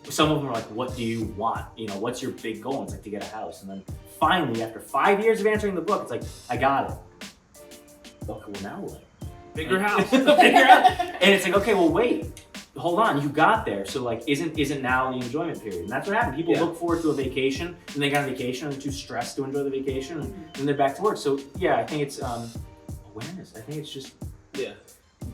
some of them are like, what do you want? What's your big goal? And it's like to get a house. And then finally, after 5 years of answering the book, it's like, I got it. Okay, well now what? Bigger house. Bigger house. And it's like, okay, well wait. Hold on, you got there. So like, isn't now the enjoyment period? And that's what happened. People look forward to a vacation, and they got on vacation, and they're too stressed to enjoy the vacation, and then they're back to work. So yeah, I think it's awareness. I think it's just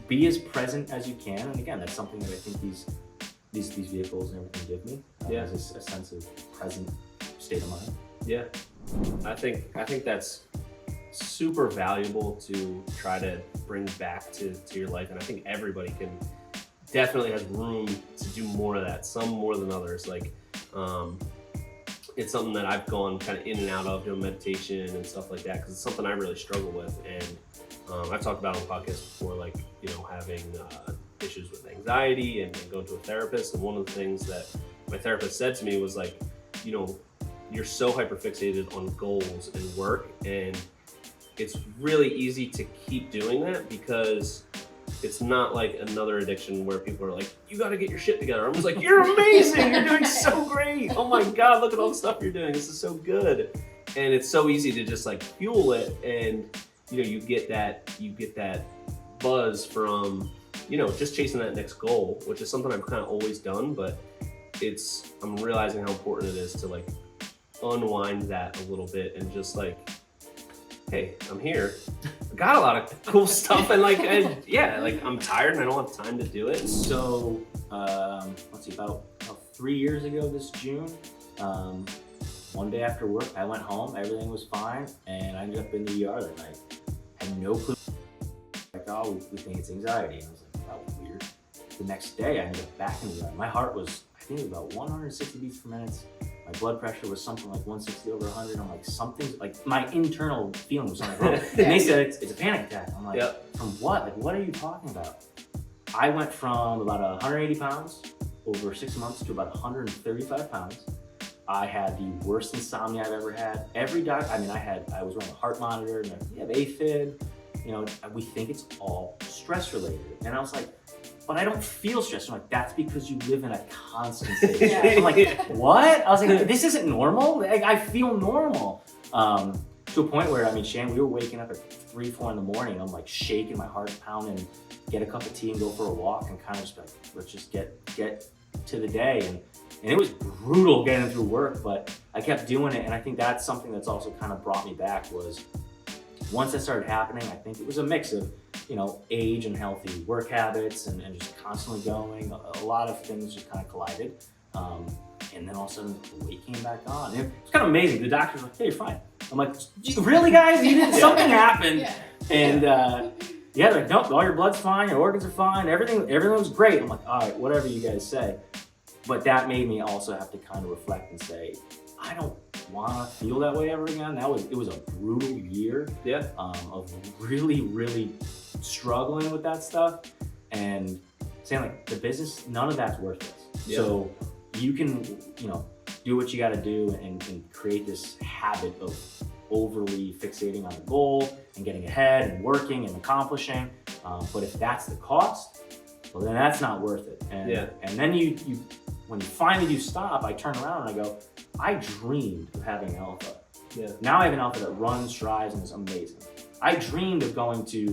be as present as you can. And again, that's something that I think these vehicles and everything give me. Is a sense of present state of mind. Yeah, I think that's super valuable to try to bring back to your life, and I think everybody definitely has room to do more of that, some more than others. Like it's something that I've gone kind of in and out of, doing meditation and stuff like that, because it's something I really struggle with. And I've talked about on the podcast before, like having issues with anxiety and going to a therapist. And one of the things that my therapist said to me was like, you're so hyperfixated on goals and work, and it's really easy to keep doing that because it's not like another addiction where people are like, you got to get your shit together. I'm just like, you're amazing. You're doing so great. Oh my God, look at all the stuff you're doing. This is so good. And it's so easy to just like fuel it. And, you get that buzz from, just chasing that next goal, which is something I've kind of always done, but I'm realizing how important it is to like unwind that a little bit and just like, hey, I'm here. I got a lot of cool stuff, and I'm tired and I don't have time to do it. So, let's see, about 3 years ago this June, one day after work, I went home, everything was fine, and I ended up in the ER that night. Had no clue. Like, oh, we think it's anxiety. And I was like, that was weird. The next day, I ended up back in the ER. My heart was, I think it was about 160 beats per minute. My blood pressure was something like 160 over 100. I'm like, something's like, my internal feeling was something wrong. And they said it's a panic attack. I'm like, from what? Like, what are you talking about? I went from about 180 pounds over 6 months to about 135 pounds. I had the worst insomnia I've ever had. Every doctor, I was wearing a heart monitor, and you have AFib. We think it's all stress related. And I was like, but I don't feel stressed. I'm like, that's because you live in a constant state of stress. I'm like, what? I was like, this isn't normal? Like, I feel normal. To a point where, Shan, we were waking up at 3, 4 in the morning. I'm like shaking, my heart's pounding, get a cup of tea and go for a walk, and kind of just like, let's just get to the day. And it was brutal getting through work, but I kept doing it. And I think that's something that's also kind of brought me back was, once that started happening, I think it was a mix of, age and healthy work habits and just constantly going. A lot of things just kind of collided. And then all of a sudden, the weight came back on. And it's kind of amazing. The doctor's like, hey, you're fine. I'm like, really, guys? You didn't? Something happened. And they're like, nope, all your blood's fine, your organs are fine, everything was great. I'm like, all right, whatever you guys say. But that made me also have to kind of reflect and say, I don't want to feel that way ever again. It was a brutal year of really, really struggling with that stuff and saying like, the business, none of that's worthless. So you can, do what you got to do and create this habit of overly fixating on the goal and getting ahead and working and accomplishing. But if that's the cost, well, then that's not worth it. And then you when you finally do stop, I turn around and I go, I dreamed of having an Alpha. Now I have an Alpha that runs, strives, and is amazing. I dreamed of going to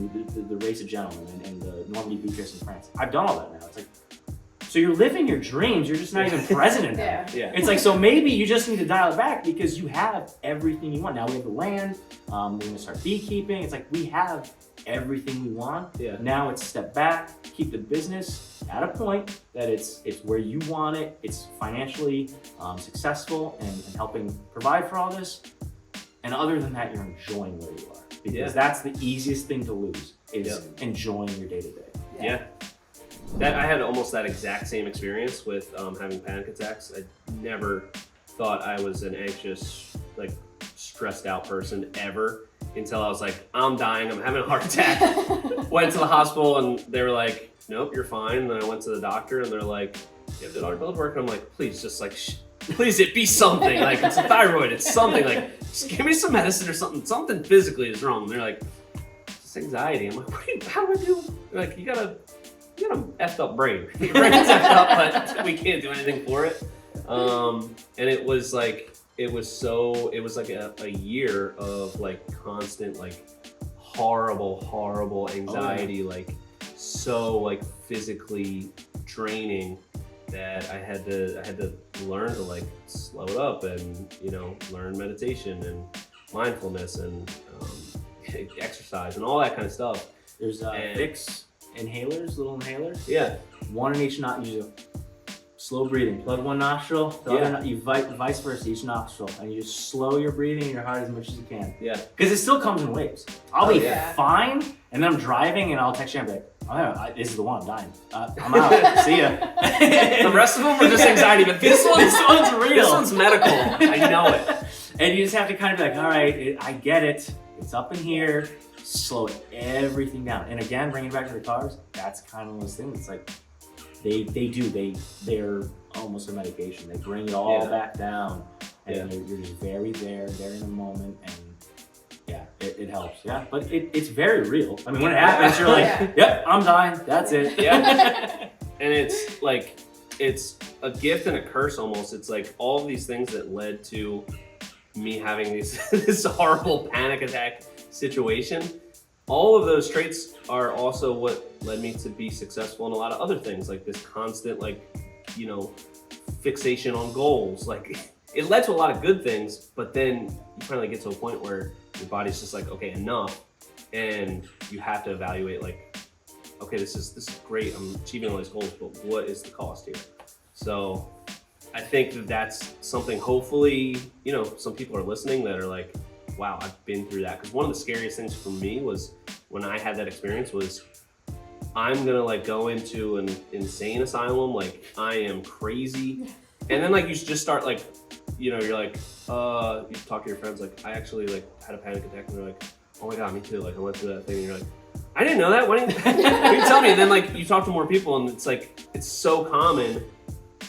the Race of Gentlemen and the Normandy Beach Race in France. I've done all that now. It's like, so you're living your dreams, you're just not even present in them. It's like, so maybe you just need to dial it back because you have everything you want. Now we have the land, we're gonna start beekeeping. It's like, we have everything we want. Now it's step back, keep the business, at a point that it's where you want it, it's financially successful and helping provide for all this. And other than that, you're enjoying where you are. Because that's the easiest thing to lose, is enjoying your day-to-day. Yeah. That I had almost that exact same experience with having panic attacks. I never thought I was an anxious, like stressed out person ever until I was like, I'm dying, I'm having a heart attack. Went to the hospital and they were like, nope, you're fine. And then I went to the doctor and they're like, yeah, did our blood work? And I'm like, please, just like, please, it be something. Like, it's a thyroid, it's something. Like, just give me some medicine or something. Something physically is wrong. And they're like, it's anxiety. I'm like, how do I do? They're like, you got an effed up brain. Your brain's effed up, but we can't do anything for it. And it was like, it was like a year of like constant, like horrible anxiety, like so like physically draining that I had to learn to like slow it up and, you know, learn meditation and mindfulness and exercise and all that kind of stuff. There's Vicks inhalers, little inhalers. Yeah. One in each nostril. Slow breathing. Plug one nostril, the other, you vice versa, each nostril, and you just slow your breathing and your heart as much as you can. Yeah. Because it still comes in waves. I'll be fine, and then I'm driving, and I'll text you and be like, oh, this is the one, I'm dying. I'm out. See ya. The rest of them are just anxiety, but this one's real. This one's medical. I know it. And you just have to kind of be like, all right, I get it. It's up in here. Slow everything down. And again, bringing it back to the cars, that's kind of those things. It's like, they're almost a medication. They bring it all back down, and you're just very there, very in the moment, and it helps. Yeah, but it's very real. I mean, when it happens, you're like, yep, I'm dying. That's it. Yeah. And it's like, it's a gift and a curse almost. It's like all of these things that led to me having this horrible panic attack situation. All of those traits are also what led me to be successful in a lot of other things, like this constant, like, you know, fixation on goals. Like, it led to a lot of good things, but then you finally get to a point where your body's just like, okay, enough. And you have to evaluate, like, okay, this is great. I'm achieving all these goals, but what is the cost here? So I think that that's something, hopefully, you know, some people are listening that are like, wow, I've been through that. Because one of the scariest things for me was when I had that experience was, I'm gonna like go into an insane asylum, like I am crazy. And then like you just start like, you know, you're like, you talk to your friends like, I actually like had a panic attack, and they're like, oh my God, me too. Like I went through that thing, and you're like, I didn't know that. Why didn't you tell me? And then like you talk to more people, and it's like, it's so common,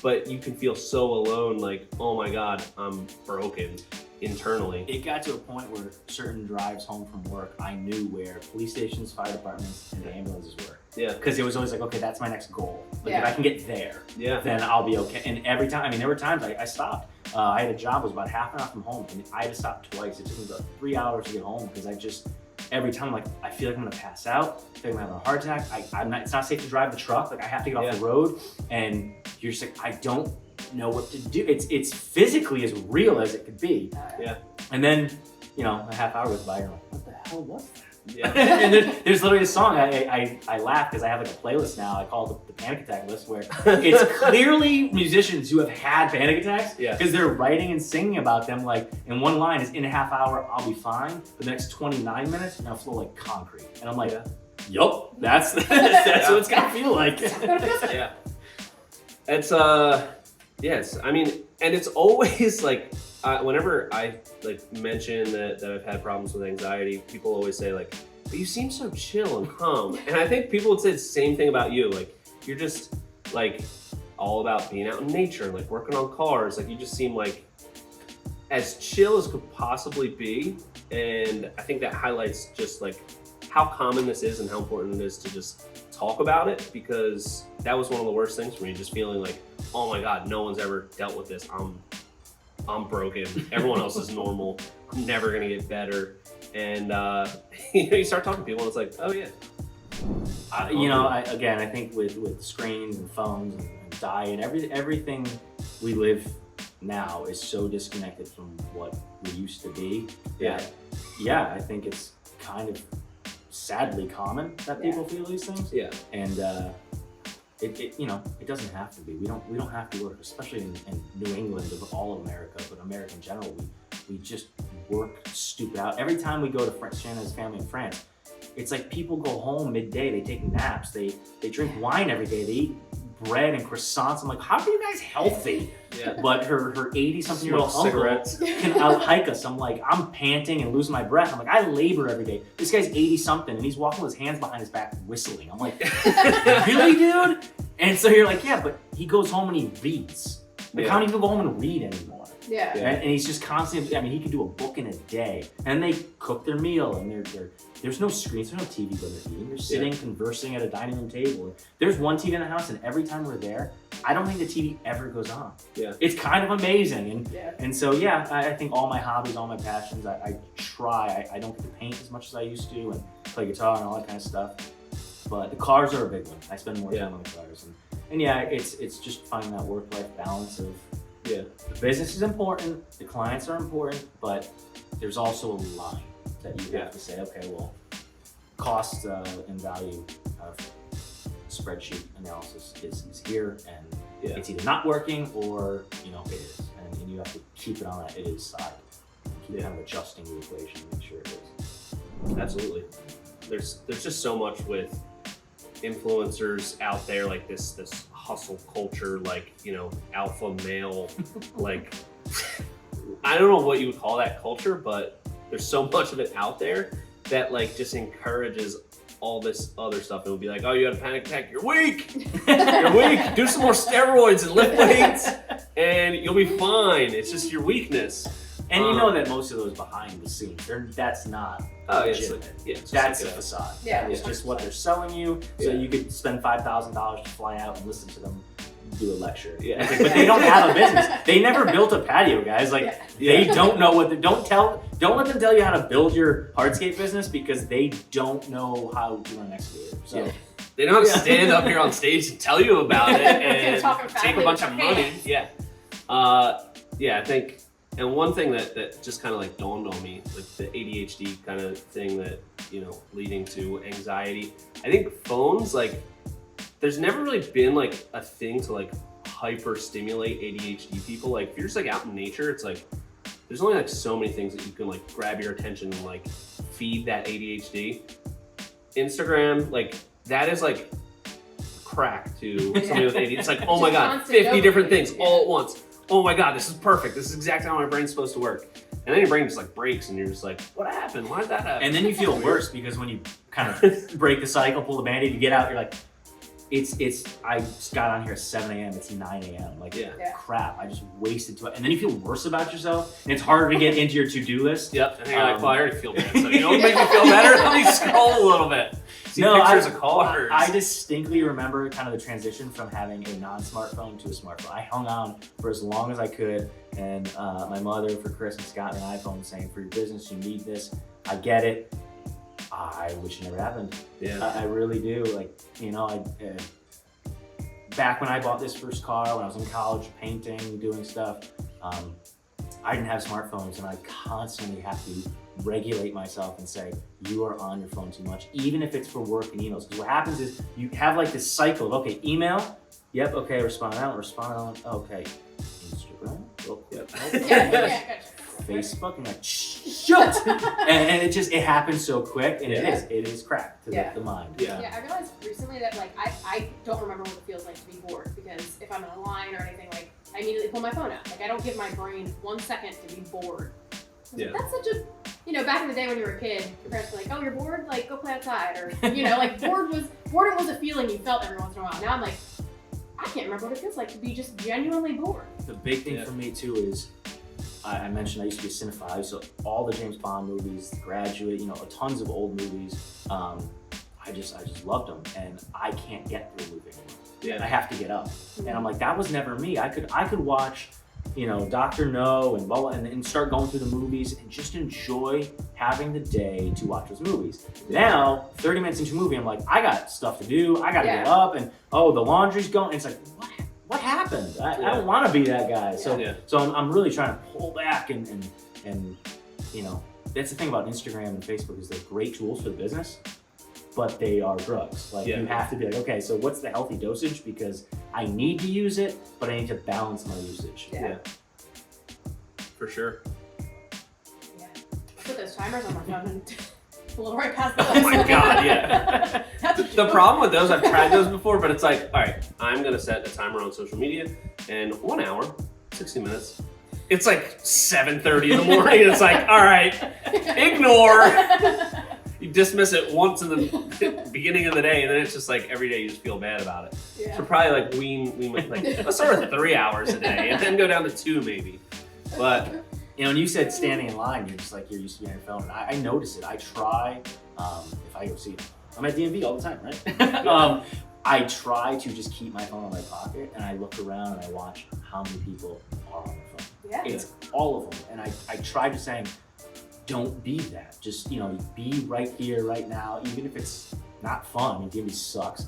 but you can feel so alone. Like, oh my God, I'm broken internally. It got to a point where certain drives home from work, I knew where police stations, fire departments, and ambulances were. Yeah. Because it was always like, okay, that's my next goal. Like if I can get there, then I'll be okay. And every time, I mean, there were times I stopped. I had a job that was about half an hour from home, and I had to stop twice. It took me about 3 hours to get home because I just, every time, like, I feel like I'm gonna pass out. I feel like I'm having a heart attack. It's not safe to drive the truck. Like I have to get off the road, and you're just like, I don't know what to do. It's physically as real as it could be. Yeah. And then, you know, a half hour goes by, and you're like, what the hell was that? Yeah. And there's literally a song, I laugh because I have like a playlist now, I call it the panic attack list, where it's clearly musicians who have had panic attacks because they're writing and singing about them. Like, in one line is, in a half hour, I'll be fine. For the next 29 minutes, I'm gonna flow like concrete. And I'm like, yup, that's what it's gonna feel like. Yeah. It's, yes, I mean, and it's always like, whenever I like mention that I've had problems with anxiety, people always say like, but you seem so chill and calm. And I think people would say the same thing about you. Like, you're just like all about being out in nature and like working on cars. Like, you just seem like as chill as could possibly be. And I think that highlights just like how common this is and how important it is to just talk about it, because that was one of the worst things for me, just feeling like, oh my God, no one's ever dealt with this. I'm broken. Everyone else is normal. I'm never gonna get better. And you know, you start talking to people, and it's like, oh yeah. You know, I think with screens and phones and diet, everything we live now is so disconnected from what we used to be. Yeah. Yeah, I think it's kind of sadly common that people feel these things. Yeah. And it doesn't have to be. We don't have to work, especially in New England of all of America, but America in general. We just work stupid out. Every time we go to Shanna's family in France, it's like people go home midday, they take naps, they drink wine every day, they eat bread and croissants. I'm like, how are you guys healthy? Yeah. But her 80-something-year-old Smoke uncle cigarettes. can out-hike us. I'm like, I'm panting and losing my breath. I'm like, I labor every day. This guy's 80-something and he's walking with his hands behind his back whistling. I'm like, really, dude? And so you're like, yeah, but he goes home and he reads. Like, Yeah. how many people go home and read anymore? Yeah. Yeah. And he's just constantly, I mean, he could do a book in a day. And they cook their meal and there's no screens, there's no TV when they're eating. They're sitting, conversing at a dining room table. There's one TV in the house, and every time we're there, I don't think the TV ever goes on. Yeah. It's kind of amazing. Yeah. And so, yeah, I think all my hobbies, all my passions, I try. I don't get to paint as much as I used to and play guitar and all that kind of stuff. But the cars are a big one. I spend more time on the cars. And yeah, it's just finding that work-life balance of, Yeah. the business is important, the clients are important, but there's also a line that you have to say, okay, well, cost and value of spreadsheet analysis is here, and it's either not working or it is, and you have to keep it on that it is side. Keep kind of adjusting the equation to make sure it is. Absolutely. There's just so much with influencers out there, like this hustle culture, like alpha male, like I don't know what you would call that culture, but there's so much of it out there that like just encourages all this other stuff. It would be like, oh, you had a panic attack, you're weak, you're weak, do some more steroids and lift weights and you'll be fine. It's just your weakness. And you know that most of those behind the scenes, that's not legitimate. It's That's like a facade. Yeah. It's just what they're selling you, so you could spend $5,000 to fly out and listen to them do a lecture. Yeah. It's like, but they don't have a business. They never built a patio, guys. Like they don't know what. Don't let them tell you how to build your hardscape business, because they don't know how to run an excavator. So. They don't have to stand up here on stage and tell you about it and take a bunch of money. Yeah. I think, and one thing that just kind of like dawned on me, like the ADHD kind of thing that, leading to anxiety. I think phones, like, there's never really been like a thing to like hyper stimulate ADHD people. Like if you're just like out in nature, it's like, there's only like so many things that you can like grab your attention and like feed that ADHD. Instagram, like that is like crack to somebody with ADHD. It's like, oh my God, 50 different things all at once. Oh my God, this is perfect. This is exactly how my brain's supposed to work. And then your brain just like breaks and you're just like, what happened? Why did that happen? And then you feel worse, because when you kind of break the cycle, pull the Band-Aid, you get out, you're like, I just got on here at 7 a.m. It's 9 a.m. Like, crap, I just wasted 2 hours. And then you feel worse about yourself, and it's harder to get into your to-do list. Yep, and you're like, well, I already feel bad. So you know what makes me feel better? Let me scroll a little bit. See pictures of cars. I distinctly remember kind of the transition from having a non-smartphone to a smartphone. I hung on for as long as I could, and my mother for Christmas got me an iPhone saying, for your business, you need this. I get it. I wish it never happened. Yeah. I really do. Like, back when I bought this first car, when I was in college, painting, doing stuff, I didn't have smartphones, and I constantly have to regulate myself and say, you are on your phone too much, even if it's for work and emails. Because what happens is you have like this cycle of, okay, email, yep, okay, respond on, okay, Instagram, Yep. Gotcha. Facebook, and like, shut! and it happens so quick, and it is crack to the mind. Yeah, I realized recently that like I don't remember what it feels like to be bored, because if I'm in a line or anything, like I immediately pull my phone out. Like I don't give my brain 1 second to be bored. Yeah. That's such a, back in the day when you were a kid, your parents were like, oh, you're bored? Like go play outside, or like boredom was a feeling you felt every once in a while. Now I'm like, I can't remember what it feels like to be just genuinely bored. The big thing for me too is, I mentioned I used to be a cinephile, so all the James Bond movies, The Graduate, tons of old movies. I just loved them, and I can't get through a movie anymore. Yeah. I have to get up, and I'm like, that was never me. I could watch, Dr. No and blah, blah, and start going through the movies and just enjoy having the day to watch those movies. Now, 30 minutes into a movie, I'm like, I got stuff to do. I got to get up, and the laundry's going. And it's like, what happened? I don't want to be that guy. So I'm really trying to pull back and that's the thing about Instagram and Facebook, is they're great tools for the business, but they are drugs. Like you have to be like, okay, so what's the healthy dosage? Because I need to use it, but I need to balance my usage. Yeah. For sure. Yeah. Put those timers on my phone and a little right past the Oh my god, yeah. The problem with those, I've tried those before, but it's like, all right, I'm gonna set a timer on social media, and 1 hour, 60 minutes. It's like 7:30 in the morning. It's like, all right, ignore. You dismiss it once in the beginning of the day, and then it's just like every day you just feel bad about it. Yeah. So probably like we might like let's start with 3 hours a day, and then go down to 2 maybe. But you know, when you said standing in line, you're just like, you're used to being on your phone. And I notice it. I try, if I go see, I'm at DMV all the time, right? I try to just keep my phone in my pocket, and I look around and I watch how many people are on their phone. Yeah. It's all of them. And I try to say, don't be that. Just, you know, be right here, right now, even if it's not fun. I mean, DMV sucks.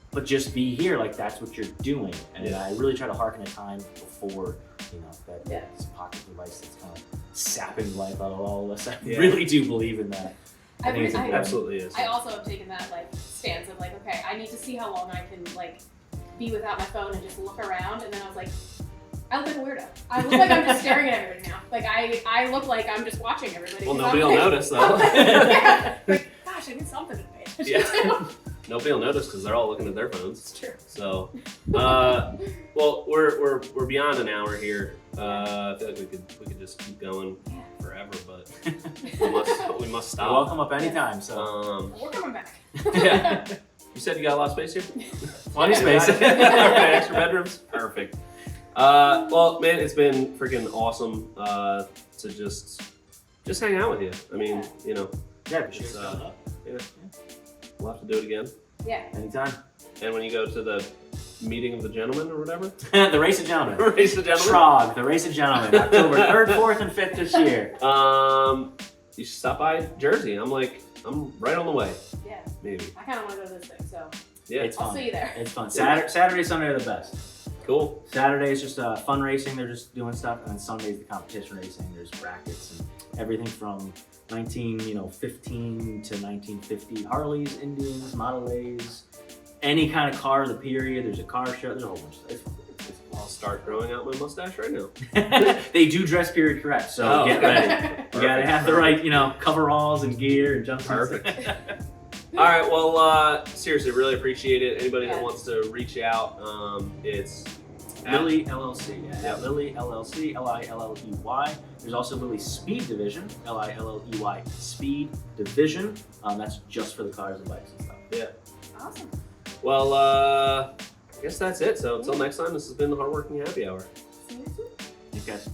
But just be here, like that's what you're doing. And I really try to harken a time before, you know, that pocket device that's kind of sapping life out of all of us. I really do believe in that. I think it's important. Absolutely is. I also have taken that like stance of like, okay, I need to see how long I can like be without my phone and just look around. And then I was like, I look like a weirdo. I look like I'm just staring at everybody now. Like I look like I'm just watching everybody. Well, nobody will notice though. Yeah. Like, gosh, I need something to pay attention to. Nobody will notice because they're all looking at their phones. It's true. So, well, we're beyond an hour here. I feel like we could just keep going forever, but we must stop. You're welcome up anytime. So we're coming back. Yeah. You said you got a lot of space here? Plenty of space. Okay, extra bedrooms? Perfect. Well, man, it's been freaking awesome to just hang out with you. I mean, you know. Yeah, for sure. We'll have to do it again. Yeah. Anytime. And when you go to the meeting of the gentlemen or whatever? The Race of Gentlemen. Race of Gentlemen? Trog, the Race of Gentlemen. October 3rd, 4th, and 5th this year. You should stop by Jersey. I'm right on the way. Yeah. Maybe. I kind of want to go to this thing, so Yeah, it's fun. I'll see you there. It's fun. Saturday, Sunday are the best. Cool. Saturday is just fun racing. They're just doing stuff, and then Sunday is the competition racing. There's brackets and everything from 1915 to 1950 Harleys, Indians, Model A's, any kind of car of the period. There's a car show. There's a whole bunch of stuff. It's fun. I'll start growing out my mustache right now. They do dress period correct, so get ready. You gotta have the right, coveralls and gear and jumpsuits. Perfect. All right, well, seriously, really appreciate it. Anybody that wants to reach out, it's Lilly LLC. Yeah, Lilly LLC, Lilley. There's also Lilly Speed Division, Lilley Speed Division. That's just for the cars and bikes and stuff. Yeah. Awesome. Well, I guess that's it. So until next time, this has been the Hardworking Happy Hour. See you soon. Thanks, guys.